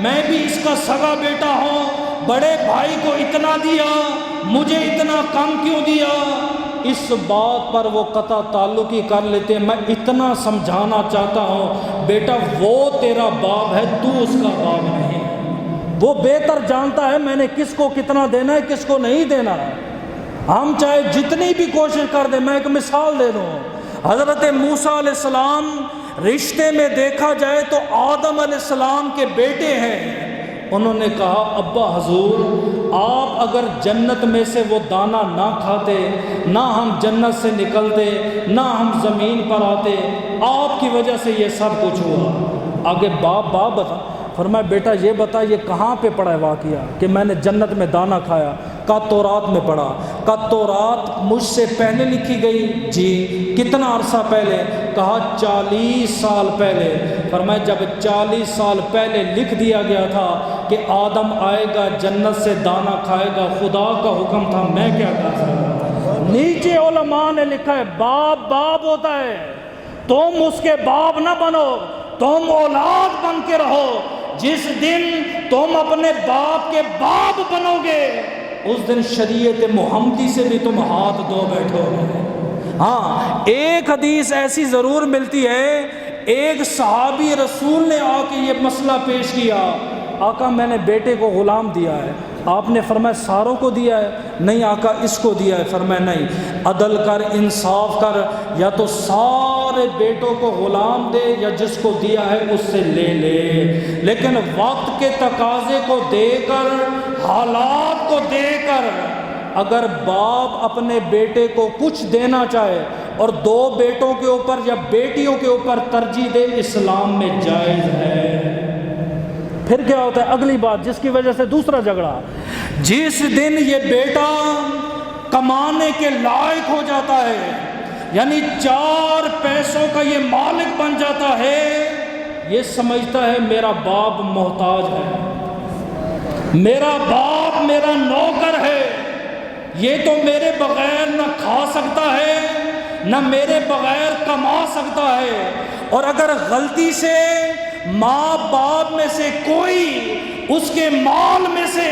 [SPEAKER 1] میں بھی اس کا سگا بیٹا ہوں، بڑے بھائی کو اتنا دیا، مجھے اتنا کم کیوں دیا؟ اس بات پر وہ قطع تعلقی کر لیتے ہیں۔ میں اتنا سمجھانا چاہتا ہوں بیٹا وہ تیرا باپ ہے، تو اس کا باپ نہیں، وہ بہتر جانتا ہے میں نے کس کو کتنا دینا ہے کس کو نہیں دینا ہے۔ ہم چاہے جتنی بھی کوشش کر دیں، میں ایک مثال دے دوں، حضرت موسیٰ علیہ السلام رشتے میں دیکھا جائے تو آدم علیہ السلام کے بیٹے ہیں۔ انہوں نے کہا ابا حضور آپ اگر جنت میں سے وہ دانہ نہ کھاتے، نہ ہم جنت سے نکلتے، نہ ہم زمین پر آتے، آپ کی وجہ سے یہ سب کچھ ہوا۔ آگے باپ بتا، فرمایا بیٹا یہ بتا یہ کہاں پہ پڑا ہے واقعہ کہ میں نے جنت میں دانہ کھایا؟ کا تورات میں پڑھا۔ کا تورات مجھ سے پہلے لکھی گئی؟ جی۔ کتنا عرصہ پہلے؟ کہا 40 سال پہلے۔ فرمایا جب 40 سال پہلے لکھ دیا گیا تھا کہ آدم آئے گا جنت سے دانہ کھائے گا، خدا کا حکم تھا، میں کیا کر سکتا؟ نیچے علماء نے لکھا ہے باپ باپ ہوتا ہے، تم اس کے باپ نہ بنو، تم اولاد بن کے رہو۔ جس دن تم اپنے باپ کے باپ بنو گے اس دن شریعت محمدی سے بھی تم ہاتھ دھو بیٹھو گے۔ ہاں ایک حدیث ایسی ضرور ملتی ہے، ایک صحابی رسول نے آ کے یہ مسئلہ پیش کیا، آقا میں نے بیٹے کو غلام دیا ہے۔ آپ نے فرمایا ساروں کو دیا ہے؟ نہیں آقا اس کو دیا ہے۔ فرمایا نہیں، عدل کر، انصاف کر، یا تو سارے بیٹوں کو غلام دے یا جس کو دیا ہے اس سے لے لے، لیکن وقت کے تقاضے کو دے کر، حالات کو دے کر، اگر باپ اپنے بیٹے کو کچھ دینا چاہے اور 2 بیٹوں کے اوپر یا بیٹیوں کے اوپر ترجیح دے، اسلام میں جائز ہے۔ پھر کیا ہوتا ہے اگلی بات جس کی وجہ سے دوسرا جھگڑا، جس دن یہ بیٹا کمانے کے لائق ہو جاتا ہے، یعنی 4 پیسوں کا یہ مالک بن جاتا ہے، یہ سمجھتا ہے میرا باپ محتاج ہے، میرا باپ میرا نوکر ہے، یہ تو میرے بغیر نہ کھا سکتا ہے نہ میرے بغیر کما سکتا ہے، اور اگر غلطی سے ماں باپ میں سے کوئی اس کے مال میں سے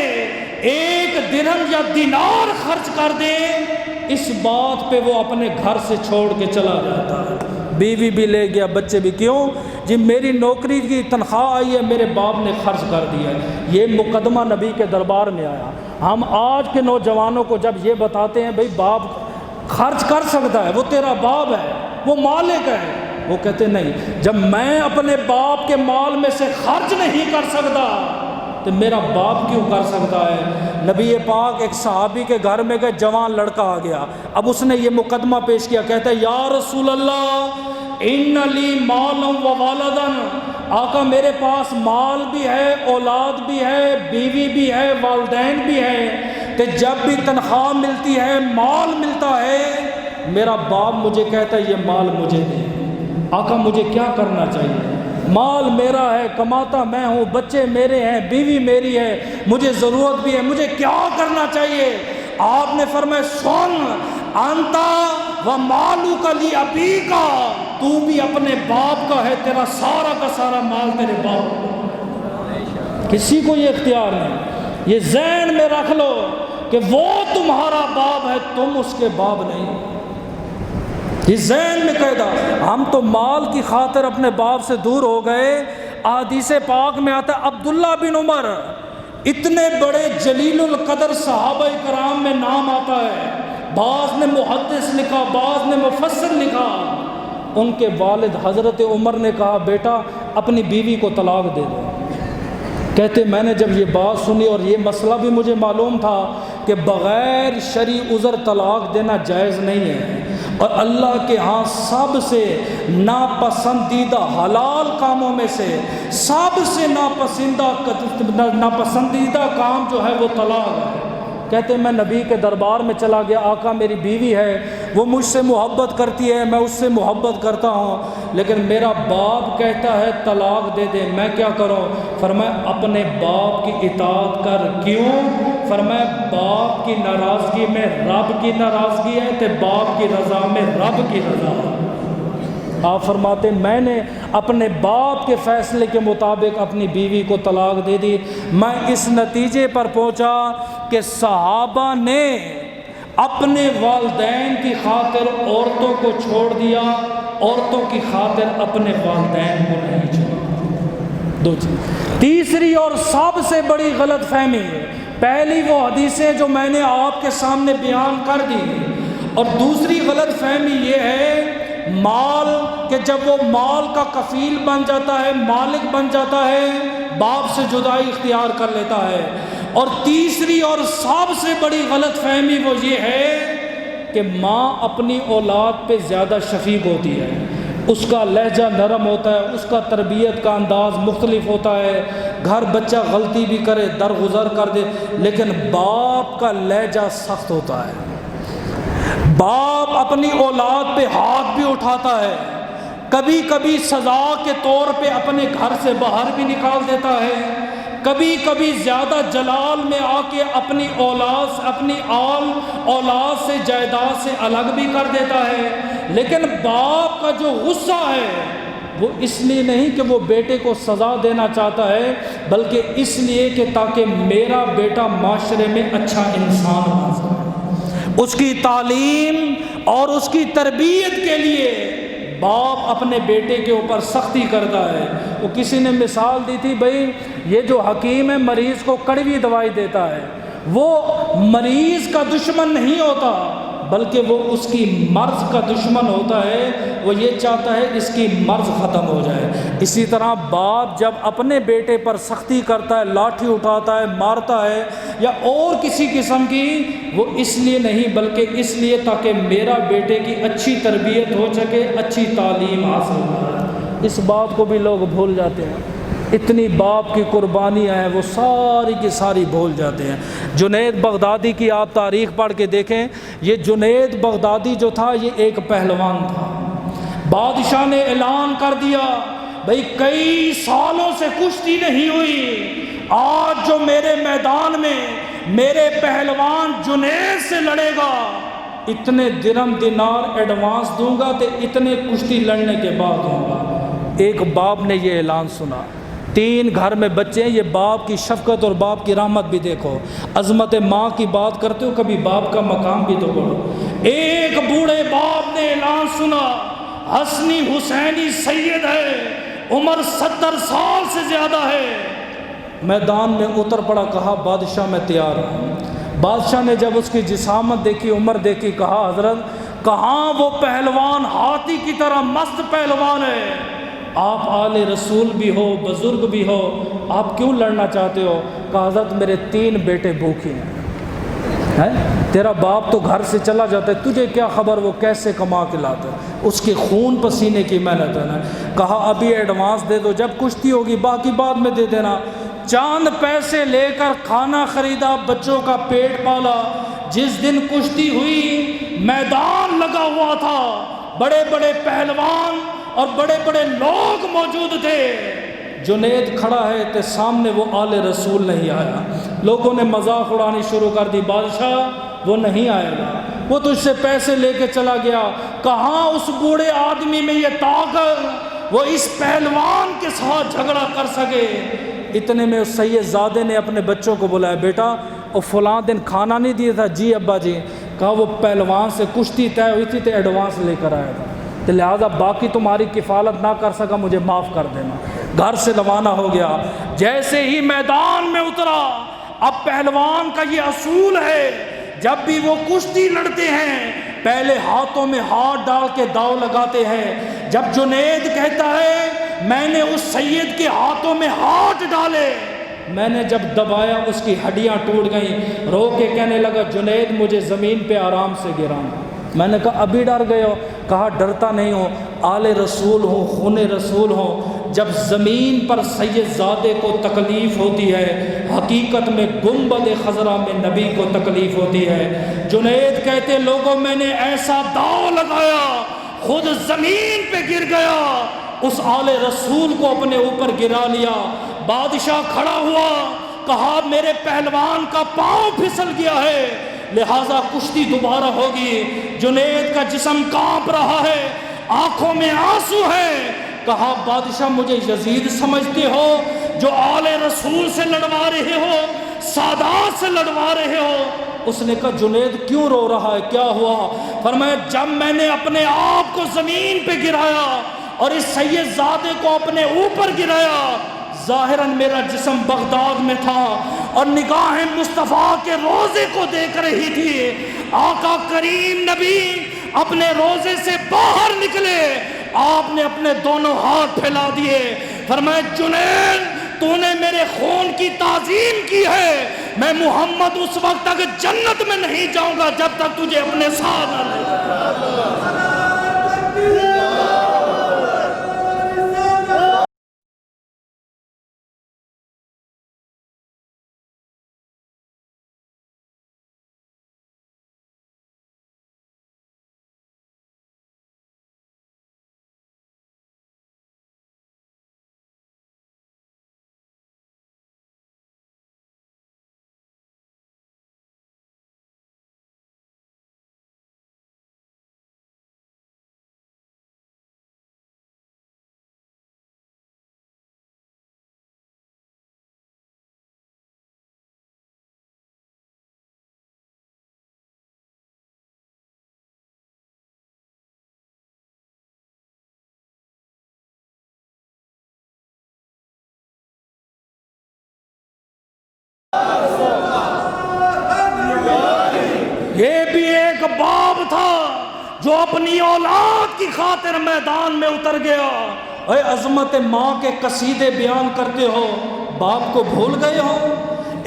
[SPEAKER 1] 1 درہم یا دینار خرچ کر دے، اس بات پہ وہ اپنے گھر سے چھوڑ کے چلا جاتا ہے، بیوی بھی لے گیا، بچے بھی۔ کیوں؟ جی میری نوکری کی تنخواہ آئی ہے، میرے باپ نے خرچ کر دیا ہے۔ یہ مقدمہ نبی کے دربار میں آیا۔ ہم آج کے نوجوانوں کو جب یہ بتاتے ہیں بھئی باپ خرچ کر سکتا ہے، وہ تیرا باپ ہے، وہ مالک ہے، وہ کہتے نہیں، جب میں اپنے باپ کے مال میں سے خرچ نہیں کر سکتا تو میرا باپ کیوں کر سکتا ہے؟ نبی پاک ایک صحابی کے گھر میں گئے، جوان لڑکا آ گیا، اب اس نے یہ مقدمہ پیش کیا، کہتا ہے یا رسول اللہ ان لی مالا و والدا آقا میرے پاس مال بھی ہے، اولاد بھی ہے، بیوی بھی ہے، والدین بھی ہے، کہ جب بھی تنخواہ ملتی ہے، مال ملتا ہے، میرا باپ مجھے کہتا ہے یہ مال مجھے دے۔ آقا مجھے کیا کرنا چاہیے؟ مال میرا ہے، کماتا میں ہوں، بچے میرے ہیں، بیوی میری ہے، مجھے ضرورت بھی ہے، مجھے کیا کرنا چاہیے؟ آپ نے فرمایا سن انتا و مالک لابیک، تو بھی اپنے باپ کا ہے، تیرا سارا کا سارا مال تیرے باپ کا۔ کسی کو یہ اختیار نہیں، یہ ذہن میں رکھ لو کہ وہ تمہارا باپ ہے، تم اس کے باپ نہیں۔ یہ ذہن میں قاعدہ۔ ہم تو مال کی خاطر اپنے باپ سے دور ہو گئے۔ احادیث پاک میں آتا ہے عبداللہ بن عمر، اتنے بڑے جلیل القدر صحابہ کرام میں نام آتا ہے، بعض نے محدث لکھا، بعض نے مفسر لکھا، ان کے والد حضرت عمر نے کہا بیٹا اپنی بیوی کو طلاق دے دو۔ کہتے میں نے جب یہ بات سنی اور یہ مسئلہ بھی مجھے معلوم تھا کہ بغیر شرعی عذر طلاق دینا جائز نہیں ہے، اور اللہ کے ہاں سب سے ناپسندیدہ حلال کاموں میں سے سب سے ناپسندیدہ کام جو ہے وہ طلاق ہے۔ کہتے میں نبی کے دربار میں چلا گیا، آقا میری بیوی ہے، وہ مجھ سے محبت کرتی ہے، میں اس سے محبت کرتا ہوں، لیکن میرا باپ کہتا ہے طلاق دے دے، میں کیا کروں؟ فرمایا اپنے باپ کی اطاعت کر۔ کیوں؟ فرمایا باپ کی ناراضگی میں رب کی ناراضگی ہے، تے باپ کی رضا میں رب کی رضا ہے۔ آپ فرماتے میں نے اپنے باپ کے فیصلے کے مطابق اپنی بیوی کو طلاق دے دی۔ میں اس نتیجے پر پہنچا کہ صحابہ نے اپنے والدین کی خاطر عورتوں کو چھوڑ دیا، عورتوں کی خاطر اپنے والدین کو نہیں چھوڑا۔ دو چیز۔ تیسری اور سب سے بڑی غلط فہمی، پہلی وہ حدیثیں جو میں نے آپ کے سامنے بیان کر دی، اور دوسری غلط فہمی یہ ہے مال، کہ جب وہ مال کا کفیل بن جاتا ہے، مالک بن جاتا ہے، باپ سے جدائی اختیار کر لیتا ہے۔ اور تیسری اور سب سے بڑی غلط فہمی وہ یہ ہے کہ ماں اپنی اولاد پہ زیادہ شفیق ہوتی ہے، اس کا لہجہ نرم ہوتا ہے، اس کا تربیت کا انداز مختلف ہوتا ہے، گھر بچہ غلطی بھی کرے درگزر کر دے، لیکن باپ کا لہجہ سخت ہوتا ہے۔ باپ اپنی اولاد پہ ہاتھ بھی اٹھاتا ہے، کبھی کبھی سزا کے طور پہ اپنے گھر سے باہر بھی نکال دیتا ہے، کبھی کبھی زیادہ جلال میں آ کے اپنی اولاد سے جائیداد سے الگ بھی کر دیتا ہے۔ لیکن باپ کا جو غصہ ہے وہ اس لیے نہیں کہ وہ بیٹے کو سزا دینا چاہتا ہے، بلکہ اس لیے کہ تاکہ میرا بیٹا معاشرے میں اچھا انسان بن سکے۔ اس کی تعلیم اور اس کی تربیت کے لیے باپ اپنے بیٹے کے اوپر سختی کرتا ہے۔ وہ کسی نے مثال دی تھی، بھائی یہ جو حکیم ہے مریض کو کڑوی دوائی دیتا ہے، وہ مریض کا دشمن نہیں ہوتا بلکہ وہ اس کی مرض کا دشمن ہوتا ہے، وہ یہ چاہتا ہے اس کی مرض ختم ہو جائے۔ اسی طرح باپ جب اپنے بیٹے پر سختی کرتا ہے، لاٹھی اٹھاتا ہے، مارتا ہے یا اور کسی قسم کی، وہ اس لیے نہیں بلکہ اس لیے تاکہ میرا بیٹے کی اچھی تربیت ہو سکے، اچھی تعلیم حاصل ہو۔ اس بات کو بھی لوگ بھول جاتے ہیں، اتنی باپ کی قربانیاں ہیں وہ ساری کی ساری بھول جاتے ہیں۔ جنید بغدادی کی آپ تاریخ پڑھ کے دیکھیں، یہ جنید بغدادی جو تھا یہ ایک پہلوان تھا۔ بادشاہ نے اعلان کر دیا بھئی کئی سالوں سے کشتی نہیں ہوئی، آج جو میرے میدان میں میرے پہلوان جنید سے لڑے گا اتنے درم دینار ایڈوانس دوں گا تو اتنے کشتی لڑنے کے بعد دوں گا۔ ایک باپ نے یہ اعلان سنا، 3 گھر میں بچے ہیں، یہ باپ کی شفقت اور باپ کی رحمت بھی دیکھو، عظمت ماں کی بات کرتے ہو کبھی باپ کا مقام بھی تو پڑھو۔ ایک بوڑھے باپ نے اعلان سنا، حسنی حسینی سید ہے، عمر 70 سال سے زیادہ ہے، میدان میں اتر پڑا، کہا بادشاہ میں تیار ہوں۔ بادشاہ نے جب اس کی جسامت دیکھی، عمر دیکھی، کہا حضرت کہاں وہ پہلوان ہاتھی کی طرح مست پہلوان ہے، آپ آل رسول بھی ہو، بزرگ بھی ہو، آپ کیوں لڑنا چاہتے ہو؟ کہا حضرت میرے 3 بیٹے بھوکے ہیں، ہے؟ تیرا باپ تو گھر سے چلا جاتا ہے، تجھے کیا خبر وہ کیسے کما کے لاتا ہے، اس کے خون پسینے کی محنت ہے نا۔ کہا ابھی ایڈوانس دے دو، جب کشتی ہوگی باقی بعد میں دے دینا۔ چاند پیسے لے کر کھانا خریدا، بچوں کا پیٹ پالا۔ جس دن کشتی ہوئی میدان لگا ہوا تھا، بڑے بڑے پہلوان اور بڑے بڑے لوگ موجود تھے۔ جنید کھڑا ہے تو سامنے وہ آل رسول نہیں آیا۔ لوگوں نے مذاق اڑانی شروع کر دی، بادشاہ وہ نہیں آئے گا، وہ تجھ سے پیسے لے کے چلا گیا۔ کہاں اس بوڑھے آدمی میں یہ طاقت وہ اس پہلوان کے ساتھ جھگڑا کر سکے۔ اتنے میں اس سید زادے نے اپنے بچوں کو بلایا، بیٹا وہ فلاں دن کھانا نہیں دیا تھا؟ جی ابا جی۔ کہا وہ پہلوان سے کشتی طے ہوئی تھی تو ایڈوانس لے کر آیا تھا، تو لہٰذا باقی تمہاری کفالت نہ کر سکا، مجھے معاف کر دینا۔ گھر سے روانہ ہو گیا۔ جیسے ہی میدان میں اترا، اب پہلوان کا یہ اصول ہے، جب بھی وہ کشتی لڑتے ہیں پہلے ہاتھوں میں ہاتھ ڈال کے داؤ لگاتے ہیں۔ جب جنید کہتا ہے میں نے اس سید کے ہاتھوں میں ہاتھ ڈالے، میں نے جب دبایا اس کی ہڈیاں ٹوٹ گئیں، رو کے کہنے لگا جنید مجھے زمین پہ آرام سے گرانا۔ میں نے کہا ابھی ڈر گئے ہو؟ کہا ڈرتا نہیں ہوں، آل رسول ہوں، خون رسول ہوں۔ جب زمین پر سید زادے کو تکلیف ہوتی ہے، حقیقت میں گنبد خضرا میں نبی کو تکلیف ہوتی ہے۔ جنید کہتے لوگوں میں نے ایسا داؤ لگایا خود زمین پہ گر گیا، اس آل رسول کو اپنے اوپر گرا لیا۔ بادشاہ کھڑا ہوا، کہا میرے پہلوان کا پاؤں پھسل گیا ہے، لہٰذا کشتی دوبارہ ہوگی۔ جنید کا جسم کانپ رہا ہے، آنکھوں میں آنسو ہے۔ کہا بادشاہ مجھے یزید سمجھتے ہو جو آل رسول سے لڑوا رہے ہو، سادات سے لڑوا رہے ہو؟ اس نے کہا جنید کیوں رو رہا ہے، کیا ہوا؟ فرمایا جب میں نے اپنے آپ کو زمین پہ گرایا اور اس سید زادے کو اپنے اوپر گرایا، ظاہراً میرا جسم بغداد میں تھا اور نگاہیں مصطفیٰ کے روزے کو دیکھ رہی تھی۔ آقا کریم نبی اپنے روزے سے باہر نکلے، آپ نے اپنے دونوں ہاتھ پھیلا دیے، فرمایا جنید تو نے میرے خون کی تعظیم کی ہے، میں محمد اس وقت تک جنت میں نہیں جاؤں گا جب تک تجھے اپنے ساتھ نہ لے جاؤں۔ یہ بھی ایک باپ تھا جو اپنی اولاد کی خاطر میدان میں اتر گیا۔ اے عظمت ماں کے قصیدے بیان کرتے ہو، باپ کو بھول گئے ہو؟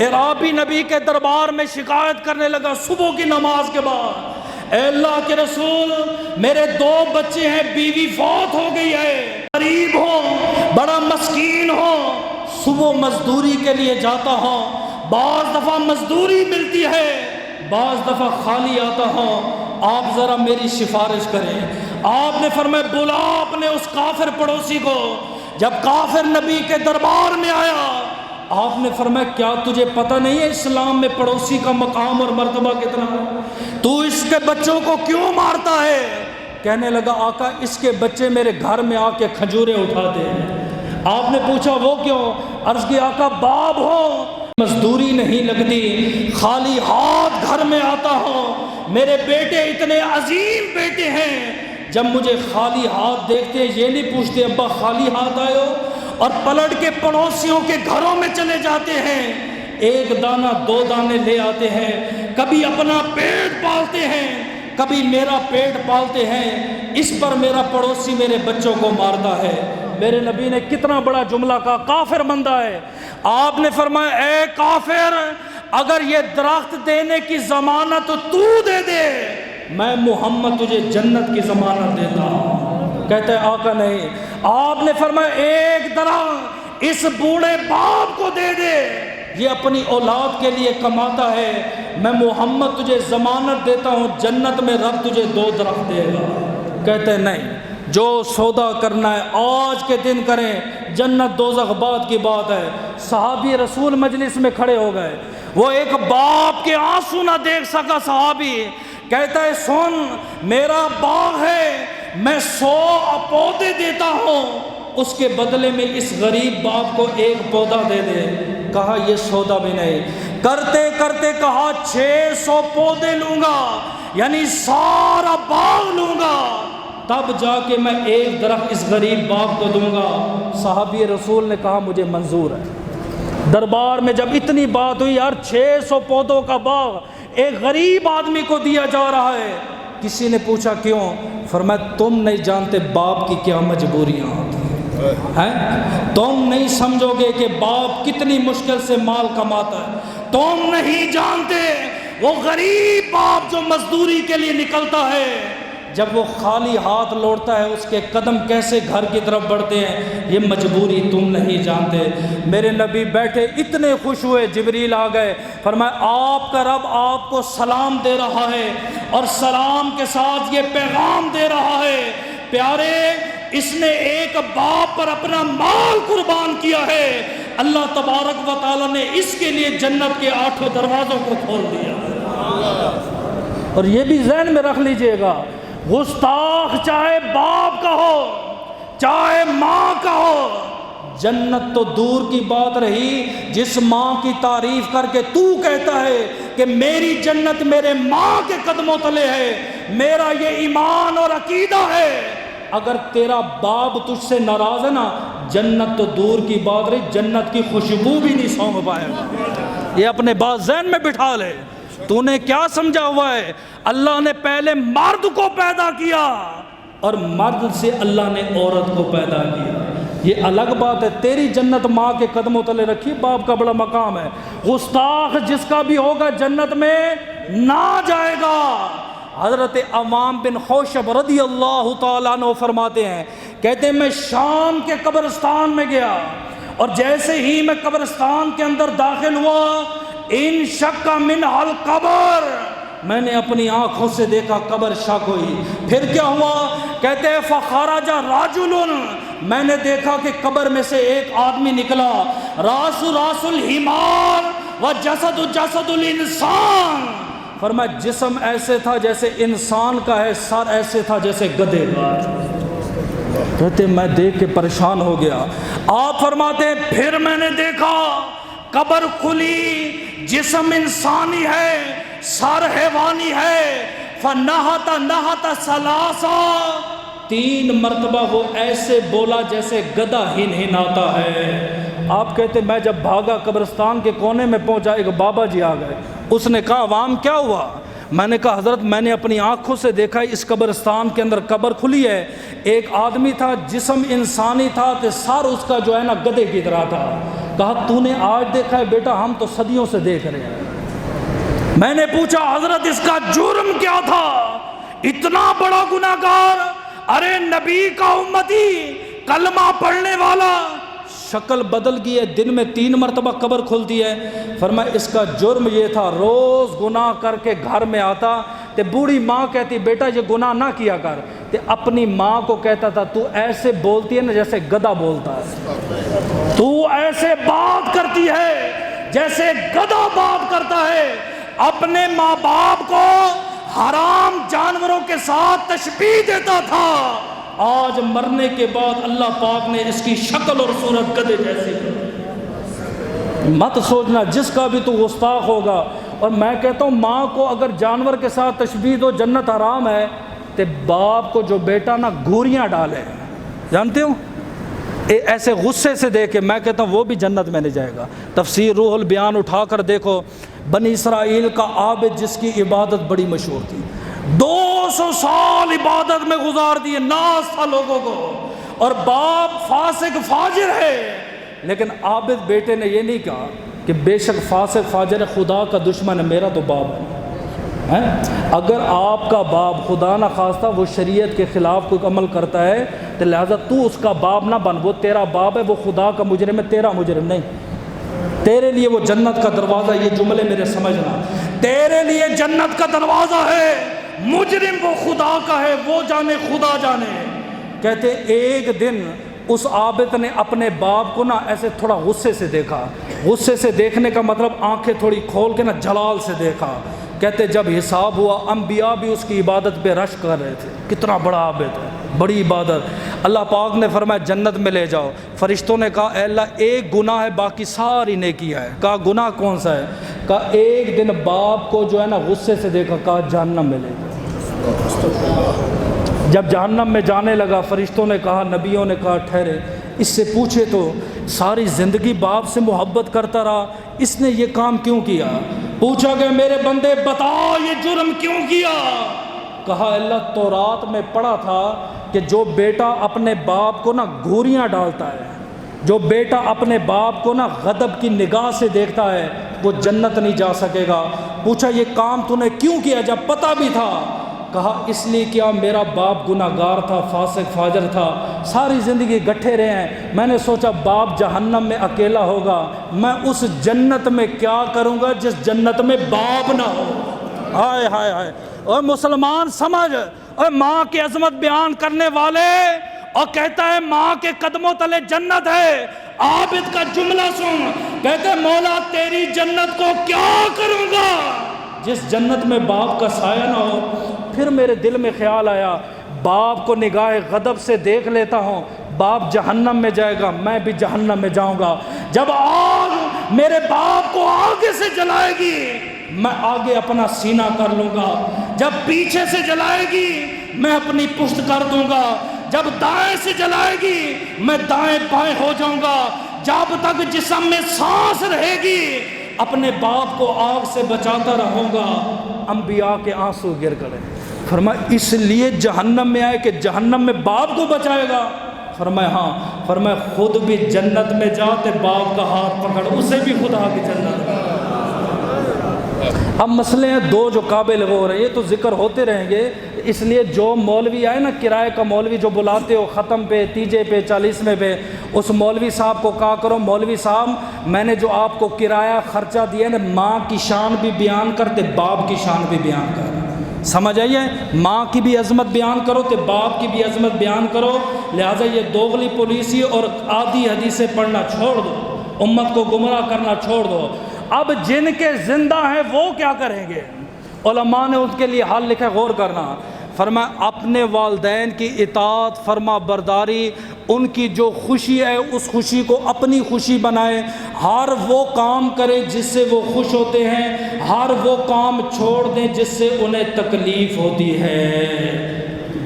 [SPEAKER 1] عرابی نبی کے دربار میں شکایت کرنے لگا صبح کی نماز کے بعد، اے اللہ کے رسول میرے 2 بچے ہیں، بیوی فوت ہو گئی ہے، غریب ہوں، بڑا مسکین ہوں، صبح مزدوری کے لیے جاتا ہوں، بعض دفعہ مزدوری ملتی ہے، بعض دفعہ خالی آتا ہوں، آپ ذرا میری سفارش کریں۔ آپ نے فرمایا بلا اپنے اس کافر پڑوسی کو۔ جب کافر نبی کے دربار میں آیا، آپ نے فرمایا کیا تجھے پتہ نہیں ہے اسلام میں پڑوسی کا مقام اور مرتبہ کتنا ہے؟ تو اس کے بچوں کو کیوں مارتا ہے؟ کہنے لگا آقا اس کے بچے میرے گھر میں آ کے کھجوریں اٹھاتے ہیں۔ آپ نے پوچھا وہ کیوں؟ عرض کی آقا باب ہو، مزدوری نہیں لگتی، خالی ہاتھ گھر میں آتا ہوں، میرے بیٹے اتنے عظیم بیٹے ہیں، جب مجھے خالی ہاتھ دیکھتے یہ نہیں پوچھتے ابا خالی ہاتھ آئے ہو، اور پلٹ کے پڑوسیوں کے گھروں میں چلے جاتے ہیں، 1 دانہ 2 دانے لے آتے ہیں، کبھی اپنا پیٹ پالتے ہیں، کبھی میرا پیٹ پالتے ہیں، اس پر میرا پڑوسی میرے بچوں کو مارتا ہے۔ میرے نبی نے کتنا بڑا جملہ کہا، کافر بندہ ہے۔ آپ نے فرمایا اے کافر اگر یہ درخت دینے کی ضمانت تو دے دے میں محمد تجھے جنت کی ضمانت دیتا ہوں۔ کہتے ہیں آقا نہیں، آپ نے فرمایا ایک درخت اس بوڑھے باپ کو دے دے، یہ اپنی اولاد کے لیے کماتا ہے، میں محمد تجھے ضمانت دیتا ہوں جنت میں رب تجھے 2 درخت دے گا۔ کہتے ہیں نہیں، جو سودا کرنا ہے آج کے دن کریں، جنت دوزخ بعد کی بات ہے۔ صحابی رسول مجلس میں کھڑے ہو گئے، وہ ایک باپ کے آنسو نہ دیکھ سکا صحابی، کہتا ہے سن میرا باغ ہے، میں 100 پودے دیتا ہوں، اس کے بدلے میں اس غریب باپ کو 1 پودا دے دے۔ کہا یہ سودا بھی نہیں، کرتے کرتے کہا 600 پودے لوں گا، یعنی سارا باغ لوں گا، تب جا کے میں 1 درخت اس غریب باپ کو دوں گا۔ صحابی رسول نے کہا مجھے منظور ہے۔ دربار میں جب اتنی بات ہوئی، یار 600 پودوں کا باغ ایک غریب آدمی کو دیا جا رہا ہے، کسی نے پوچھا کیوں؟ فرمایا تم نہیں جانتے باپ کی کیا مجبوریاں ہوتی ہیں، تم نہیں سمجھو گے کہ باپ کتنی مشکل سے مال کماتا ہے، تم نہیں جانتے وہ غریب باپ جو مزدوری کے لیے نکلتا ہے، جب وہ خالی ہاتھ لوٹتا ہے اس کے قدم کیسے گھر کی طرف بڑھتے ہیں، یہ مجبوری تم نہیں جانتے۔ میرے نبی بیٹھے اتنے خوش ہوئے، جبریل آ گئے، فرمایا آپ کا رب آپ کو سلام دے رہا ہے اور سلام کے ساتھ یہ پیغام دے رہا ہے، پیارے اس نے ایک باپ پر اپنا مال قربان کیا ہے، اللہ تبارک و تعالیٰ نے اس کے لیے جنت کے 8 دروازوں کو کھول دیا۔ اور یہ بھی ذہن میں رکھ لیجئے گا، گستاخ چاہے باپ کا ہو چاہے ماں کا ہو، جنت تو دور کی بات رہی، جس ماں کی تعریف کر کے تو کہتا ہے کہ میری جنت میرے ماں کے قدموں تلے ہے، میرا یہ ایمان اور عقیدہ ہے، اگر تیرا باپ تجھ سے ناراض ہے نا، جنت تو دور کی بات رہی، جنت کی خوشبو بھی نہیں سونگھ پائے گا۔ یہ اپنے بات ذہن میں بٹھا لے، تو نے کیا سمجھا ہوا ہے؟ اللہ نے پہلے مرد کو پیدا کیا اور مرد سے اللہ نے عورت کو پیدا کیا، یہ الگ بات ہے۔ تیری جنت ماں کے قدموں تلے رکھی، باپ کا بڑا مقام ہے۔ گستاخ جس کا بھی ہوگا جنت میں نہ جائے گا۔ حضرت عوام بن خوشب رضی اللہ تعالیٰ عنہ فرماتے ہیں، کہتے ہیں میں شام کے قبرستان میں گیا اور جیسے ہی میں قبرستان کے اندر داخل ہوا، ان شق منہا القبر، میں نے اپنی آنکھوں سے دیکھا قبر شق ہوئی۔ پھر کیا ہوا؟ کہتے ہیں فخرج رجل، میں نے دیکھا کہ قبر میں سے ایک آدمی نکلا، راس الحمار و جسد جسد الانسان، فرمایا جسم ایسے تھا جیسے انسان کا ہے، سر ایسے تھا جیسے گدھے کا۔ کہتے میں دیکھ کے پریشان ہو گیا۔ آپ فرماتے ہیں پھر میں نے دیکھا قبر کھلی، جسم انسانی ہے، سر حیوانی ہے، فنہت نہت ثلاثہ، 3 مرتبہ وہ ایسے بولا جیسے گدھا ہنہناتا ہے۔ آپ کہتے میں جب بھاگا قبرستان کے کونے میں پہنچا، ایک بابا جی آ گئے، اس نے کہا عوام کیا ہوا؟ میں نے کہا حضرت میں نے اپنی آنکھوں سے دیکھا اس قبرستان کے اندر قبر کھلی ہے، ایک آدمی تھا، جسم انسانی تھا، کہ سر اس کا جو ہے نا گدھے کی طرح تھا۔ کہا تو نے آج دیکھا ہے؟ بیٹا ہم تو صدیوں سے دیکھ رہے ہیں۔ میں نے پوچھا حضرت اس کا جرم کیا تھا؟ اتنا بڑا گناہگار، ارے نبی کا امتی، کلمہ پڑھنے والا، شکل بدل گئی ہے، دن میں 3 مرتبہ قبر کھلتی ہے۔ فرمایا اس کا جرم یہ تھا، روز گناہ کر کے گھر میں آتا تے بوڑھی ماں کہتی بیٹا یہ گناہ نہ کیا کر، تے اپنی ماں کو کہتا تھا تو ایسے بولتی ہے نا جیسے گدھا بولتا ہے، تو ایسے بات کرتی ہے جیسے گدھا بات کرتا ہے۔ اپنے ماں باپ کو حرام جانوروں کے ساتھ تشبیہ دیتا تھا، آج مرنے کے بعد اللہ پاک نے اس کی شکل اور صورت گدھے جیسی کر۔ مت سوچنا جس کا بھی تو گستاخ ہوگا۔ اور میں کہتا ہوں ماں کو اگر جانور کے ساتھ تشبیہ دو جنت حرام ہے، تے باپ کو جو بیٹا نا گوریاں ڈالے، جانتے ہو ایسے غصے سے دیکھے، میں کہتا ہوں وہ بھی جنت میں نہیں جائے گا۔ تفسیر روح البیان اٹھا کر دیکھو، بنی اسرائیل کا عابد جس کی عبادت بڑی مشہور تھی، 200 سال عبادت میں گزار دیے، ناز تھا لوگوں کو، اور باپ فاسق فاجر ہے، لیکن عابد بیٹے نے یہ نہیں کہا کہ بے شک فاسق فاجر خدا کا دشمن ہے، میرا تو باپ ہے۔ اگر آپ کا باپ خدا نہ خواستہ وہ شریعت کے خلاف کوئی عمل کرتا ہے تو لہٰذا تو اس کا باپ نہ بن، وہ تیرا باپ ہے، وہ خدا کا مجرم ہے، تیرا مجرم نہیں۔ تیرے لیے وہ جنت کا دروازہ، یہ جملے میرے سمجھنا، تیرے لیے جنت کا دروازہ ہے، مجرم وہ خدا کا ہے، وہ جانے خدا جانے۔ کہتے ایک دن اس عابد نے اپنے باپ کو نا ایسے تھوڑا غصے سے دیکھا، غصے سے دیکھنے کا مطلب آنکھیں تھوڑی کھول کے نا جلال سے دیکھا۔ کہتے جب حساب ہوا انبیاء بھی اس کی عبادت پہ رش کر رہے تھے، کتنا بڑا عابد ہے، بڑی عبادت۔ اللہ پاک نے فرمایا جنت میں لے جاؤ۔ فرشتوں نے کہا اے اللہ ایک گناہ ہے، باقی ساری نیکی ہے۔ کہا گناہ کون سا ہے؟ کہا ایک دن باپ کو جو ہے نا غصے سے دیکھا، کہا جہنم میں لے جاؤ۔ جب جہنم میں جانے لگا، فرشتوں نے کہا، نبیوں نے کہا ٹھہرے، اس سے پوچھے تو ساری زندگی باپ سے محبت کرتا رہا، اس نے یہ کام کیوں کیا؟ پوچھا گیا میرے بندے بتا یہ جرم کیوں کیا؟ کہا اللہ تورات میں پڑھا تھا کہ جو بیٹا اپنے باپ کو نا گھوریاں ڈالتا ہے، جو بیٹا اپنے باپ کو نا غضب کی نگاہ سے دیکھتا ہے وہ جنت نہیں جا سکے گا۔ پوچھا یہ کام تو نے کیوں کیا جب پتہ بھی تھا؟ کہا اس لیے کیا میرا باپ گناہ گار تھا، فاسق فاجر تھا، ساری زندگی گٹھے رہے ہیں، میں نے سوچا باپ جہنم میں اکیلا ہوگا، میں اس جنت میں کیا کروں گا جس جنت میں باپ نہ ہو۔ ہائے ہائے ہائے، اور مسلمان سمجھ، اور ماں کی عظمت بیان کرنے والے، اور کہتا ہے ماں کے قدموں تلے جنت ہے۔ عابد کا جملہ سن، کہتے مولا تیری جنت کو کیا کروں گا جس جنت میں باپ کا سایہ نہ ہو۔ پھر میرے دل میں خیال آیا باپ کو نگاہ غضب سے دیکھ لیتا ہوں، باپ جہنم میں جائے گا، میں بھی جہنم میں جاؤں گا۔ جب آگ میرے باپ کو آگے سے جلائے گی میں آگے اپنا سینہ کر لوں گا، جب پیچھے سے جلائے گی میں اپنی پشت کر دوں گا، جب دائیں سے جلائے گی میں دائیں بائیں ہو جاؤں گا، جب تک جسم میں سانس رہے گی اپنے باپ کو آگ سے بچاتا رہوں گا۔ انبیاء کے آنسو گر گئے۔ فرمایا اس لیے جہنم میں آئے کہ جہنم میں باپ کو بچائے گا؟ فرمایا ہاں۔ فرمایا خود بھی جنت میں جاتے باپ کا ہاتھ پکڑ، اسے بھی خدا کی جنت میں۔ اب مسئلے ہیں دو جو قابل ہو رہے ہیں، یہ تو ذکر ہوتے رہیں گے، اس لیے جو مولوی آئے نا کرائے کا مولوی جو بلاتے ہو ختم پہ، تیجے پہ، 40ویں پہ، اس مولوی صاحب کو کہا کرو مولوی صاحب میں نے جو آپ کو کرایہ خرچہ دیا نا، ماں کی شان بھی بیان کرتے باپ کی شان بھی بیان کر، سمجھ آئیے؟ ماں کی بھی عظمت بیان کرو تو باپ کی بھی عظمت بیان کرو۔ لہٰذا یہ دوغلی پولیسی اور آدھی حدیثیں پڑھنا چھوڑ دو، امت کو گمراہ کرنا چھوڑ دو۔ اب جن کے زندہ ہیں وہ کیا کریں گے؟ علماء نے ان کے لیے حل لکھا، غور کرنا۔ فرمایا اپنے والدین کی اطاعت فرما برداری، ان کی جو خوشی ہے اس خوشی کو اپنی خوشی بنائے، ہر وہ کام کرے جس سے وہ خوش ہوتے ہیں، ہر وہ کام چھوڑ دیں جس سے انہیں تکلیف ہوتی ہے۔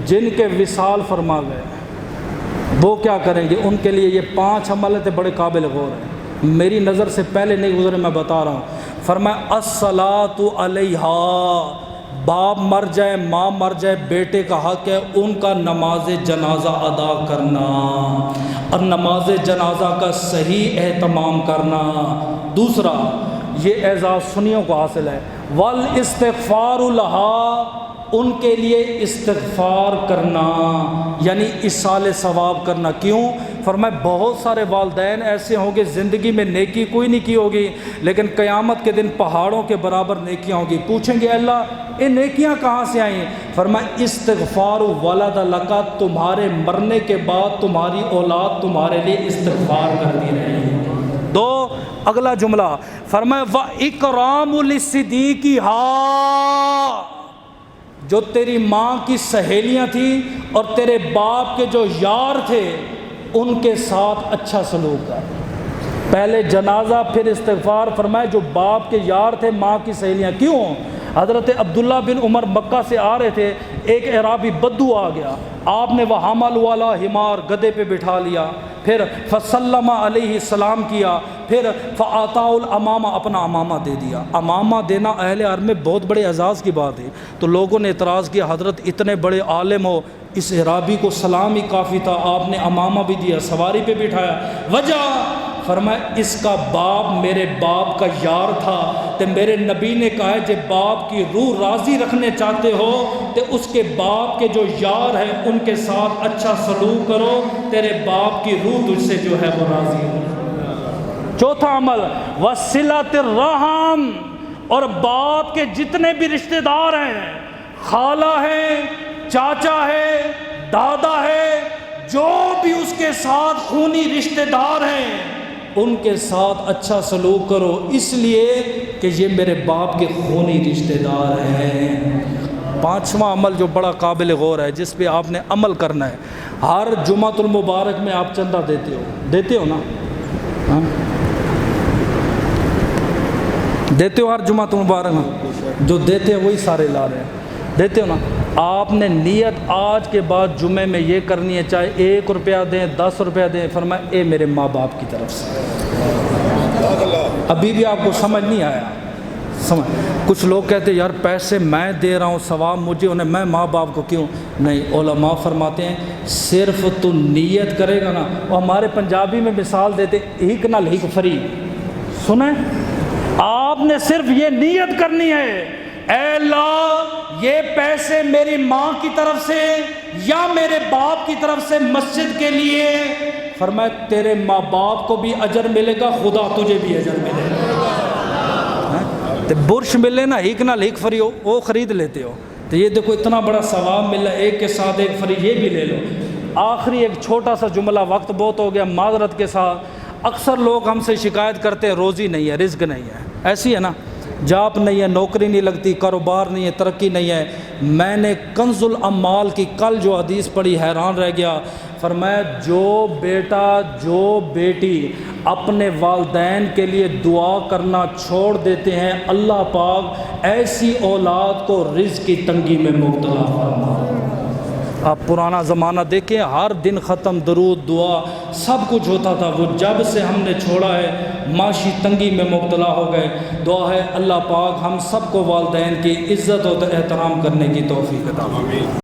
[SPEAKER 1] جن کے وصال فرما گئے وہ کیا کریں گے؟ ان کے لیے یہ 5 عمل تھے، بڑے قابل غور ہیں، میری نظر سے پہلے نہیں گزرے، میں بتا رہا ہوں۔ فرمایا الصلاۃ علیہا، باپ مر جائے ماں مر جائے بیٹے کا حق ہے ان کا نماز جنازہ ادا کرنا اور نماز جنازہ کا صحیح اہتمام کرنا۔ دوسرا یہ اعزاز سنیوں کو حاصل ہے، والاستغفار لہا، ان کے لیے استغفار کرنا یعنی اصال ثواب کرنا۔ کیوں؟ فرمایا بہت سارے والدین ایسے ہوں گے زندگی میں نیکی کوئی نہیں کی ہوگی لیکن قیامت کے دن پہاڑوں کے برابر نیکیاں ہوں گی، پوچھیں گے اللہ یہ نیکیاں کہاں سے آئیں؟ فرمایا استغفار ولد لکا، تمہارے مرنے کے بعد تمہاری اولاد تمہارے لیے استغفار کرتی رہے گی۔ دو اگلا جملہ فرمایا وَإِكْرَامُ لِصِّدِيقِهَا، جو تیری ماں کی سہیلیاں تھیں اور تیرے باپ کے جو یار تھے ان کے ساتھ اچھا سلوک کر۔ پہلے جنازہ پھر استغفار۔ فرمائے جو باپ کے یار تھے ماں کی سہیلیاں، کیوں؟ حضرت عبداللہ بن عمر مکہ سے آ رہے تھے، ایک اعرابی بدو آ گیا، آپ نے وہ حمل والا حمار گدھے پہ بٹھا لیا، پھر فسلم علیہ السلام کیا، پھر فآتاہ الامامہ، اپنا امامہ دے دیا۔ امامہ دینا اہل عرب میں بہت بڑے اعزاز کی بات ہے، تو لوگوں نے اعتراض کیا حضرت اتنے بڑے عالم ہو، اس اعرابی کو سلام ہی کافی تھا، آپ نے امامہ بھی دیا، سواری پہ بٹھایا، وجہ فرمایا اس کا باپ میرے باپ کا یار تھا، تو میرے نبی نے کہا ہے جب باپ کی روح راضی رکھنے چاہتے ہو تو اس کے باپ کے جو یار ہیں ان کے ساتھ اچھا سلوک کرو، تیرے باپ کی روح تجھ سے جو ہے وہ راضی ہو۔ چوتھا عمل وصلۃ الرحم، اور باپ کے جتنے بھی رشتہ دار ہیں، خالہ ہے، چاچا ہے، دادا ہے، جو بھی اس کے ساتھ خونی رشتہ دار ہیں ان کے ساتھ اچھا سلوک کرو، اس لیے کہ یہ میرے باپ کے خونی رشتہ دار ہیں۔ پانچواں عمل جو بڑا قابل غور ہے، جس پہ آپ نے عمل کرنا ہے، ہر جمعۃ المبارک میں آپ چندہ دیتے ہو نا؟ ہاں دیتے ہو ہر جمعۃ المبارک میں؟ جو دیتے ہیں وہی سارے لا رہے ہیں، دیتے ہو نا؟ آپ نے نیت آج کے بعد جمعے میں یہ کرنی ہے، چاہے 1 روپیہ دیں 10 روپیہ دیں، فرمایا اے میرے ماں باپ کی طرف سے۔ ابھی بھی آپ کو سمجھ نہیں آیا؟ کچھ لوگ کہتے ہیں یار پیسے میں دے رہا ہوں، ثواب مجھے انہیں، میں ماں باپ کو کیوں؟ نہیں، علماء فرماتے ہیں صرف تو نیت کرے گا نا۔ اور ہمارے پنجابی میں مثال دیتے ہک نال ہک فری، سنیں؟ آپ نے صرف یہ نیت کرنی ہے، اے اللہ یہ پیسے میری ماں کی طرف سے یا میرے باپ کی طرف سے مسجد کے لیے، فرمایا تیرے ماں باپ کو بھی اجر ملے گا، خدا تجھے بھی اجر ملے گا۔ تو برش ملے نا، ایک نہ ایک فری ہو وہ خرید لیتے ہو، تو یہ دیکھو اتنا بڑا ثواب مل رہا ہے، ایک کے ساتھ ایک فری یہ بھی لے لو۔ آخری ایک چھوٹا سا جملہ، وقت بہت ہو گیا معذرت کے ساتھ، اکثر لوگ ہم سے شکایت کرتے ہیں روزی نہیں ہے، رزق نہیں ہے، ایسی ہے نا، جاب نہیں ہے، نوکری نہیں لگتی، کاروبار نہیں ہے، ترقی نہیں ہے۔ میں نے کنز الاموال کی کل جو حدیث پڑھی حیران رہ گیا، فرمایا جو بیٹا جو بیٹی اپنے والدین کے لیے دعا کرنا چھوڑ دیتے ہیں، اللہ پاک ایسی اولاد کو رزق کی تنگی میں مبتلا فرمائے۔ آپ پرانا زمانہ دیکھیں، ہر دن ختم درود دعا سب کچھ ہوتا تھا، وہ جب سے ہم نے چھوڑا ہے معاشی تنگی میں مبتلا ہو گئے۔ دعا ہے اللہ پاک ہم سب کو والدین کی عزت و احترام کرنے کی توفیق عطا فرمائے۔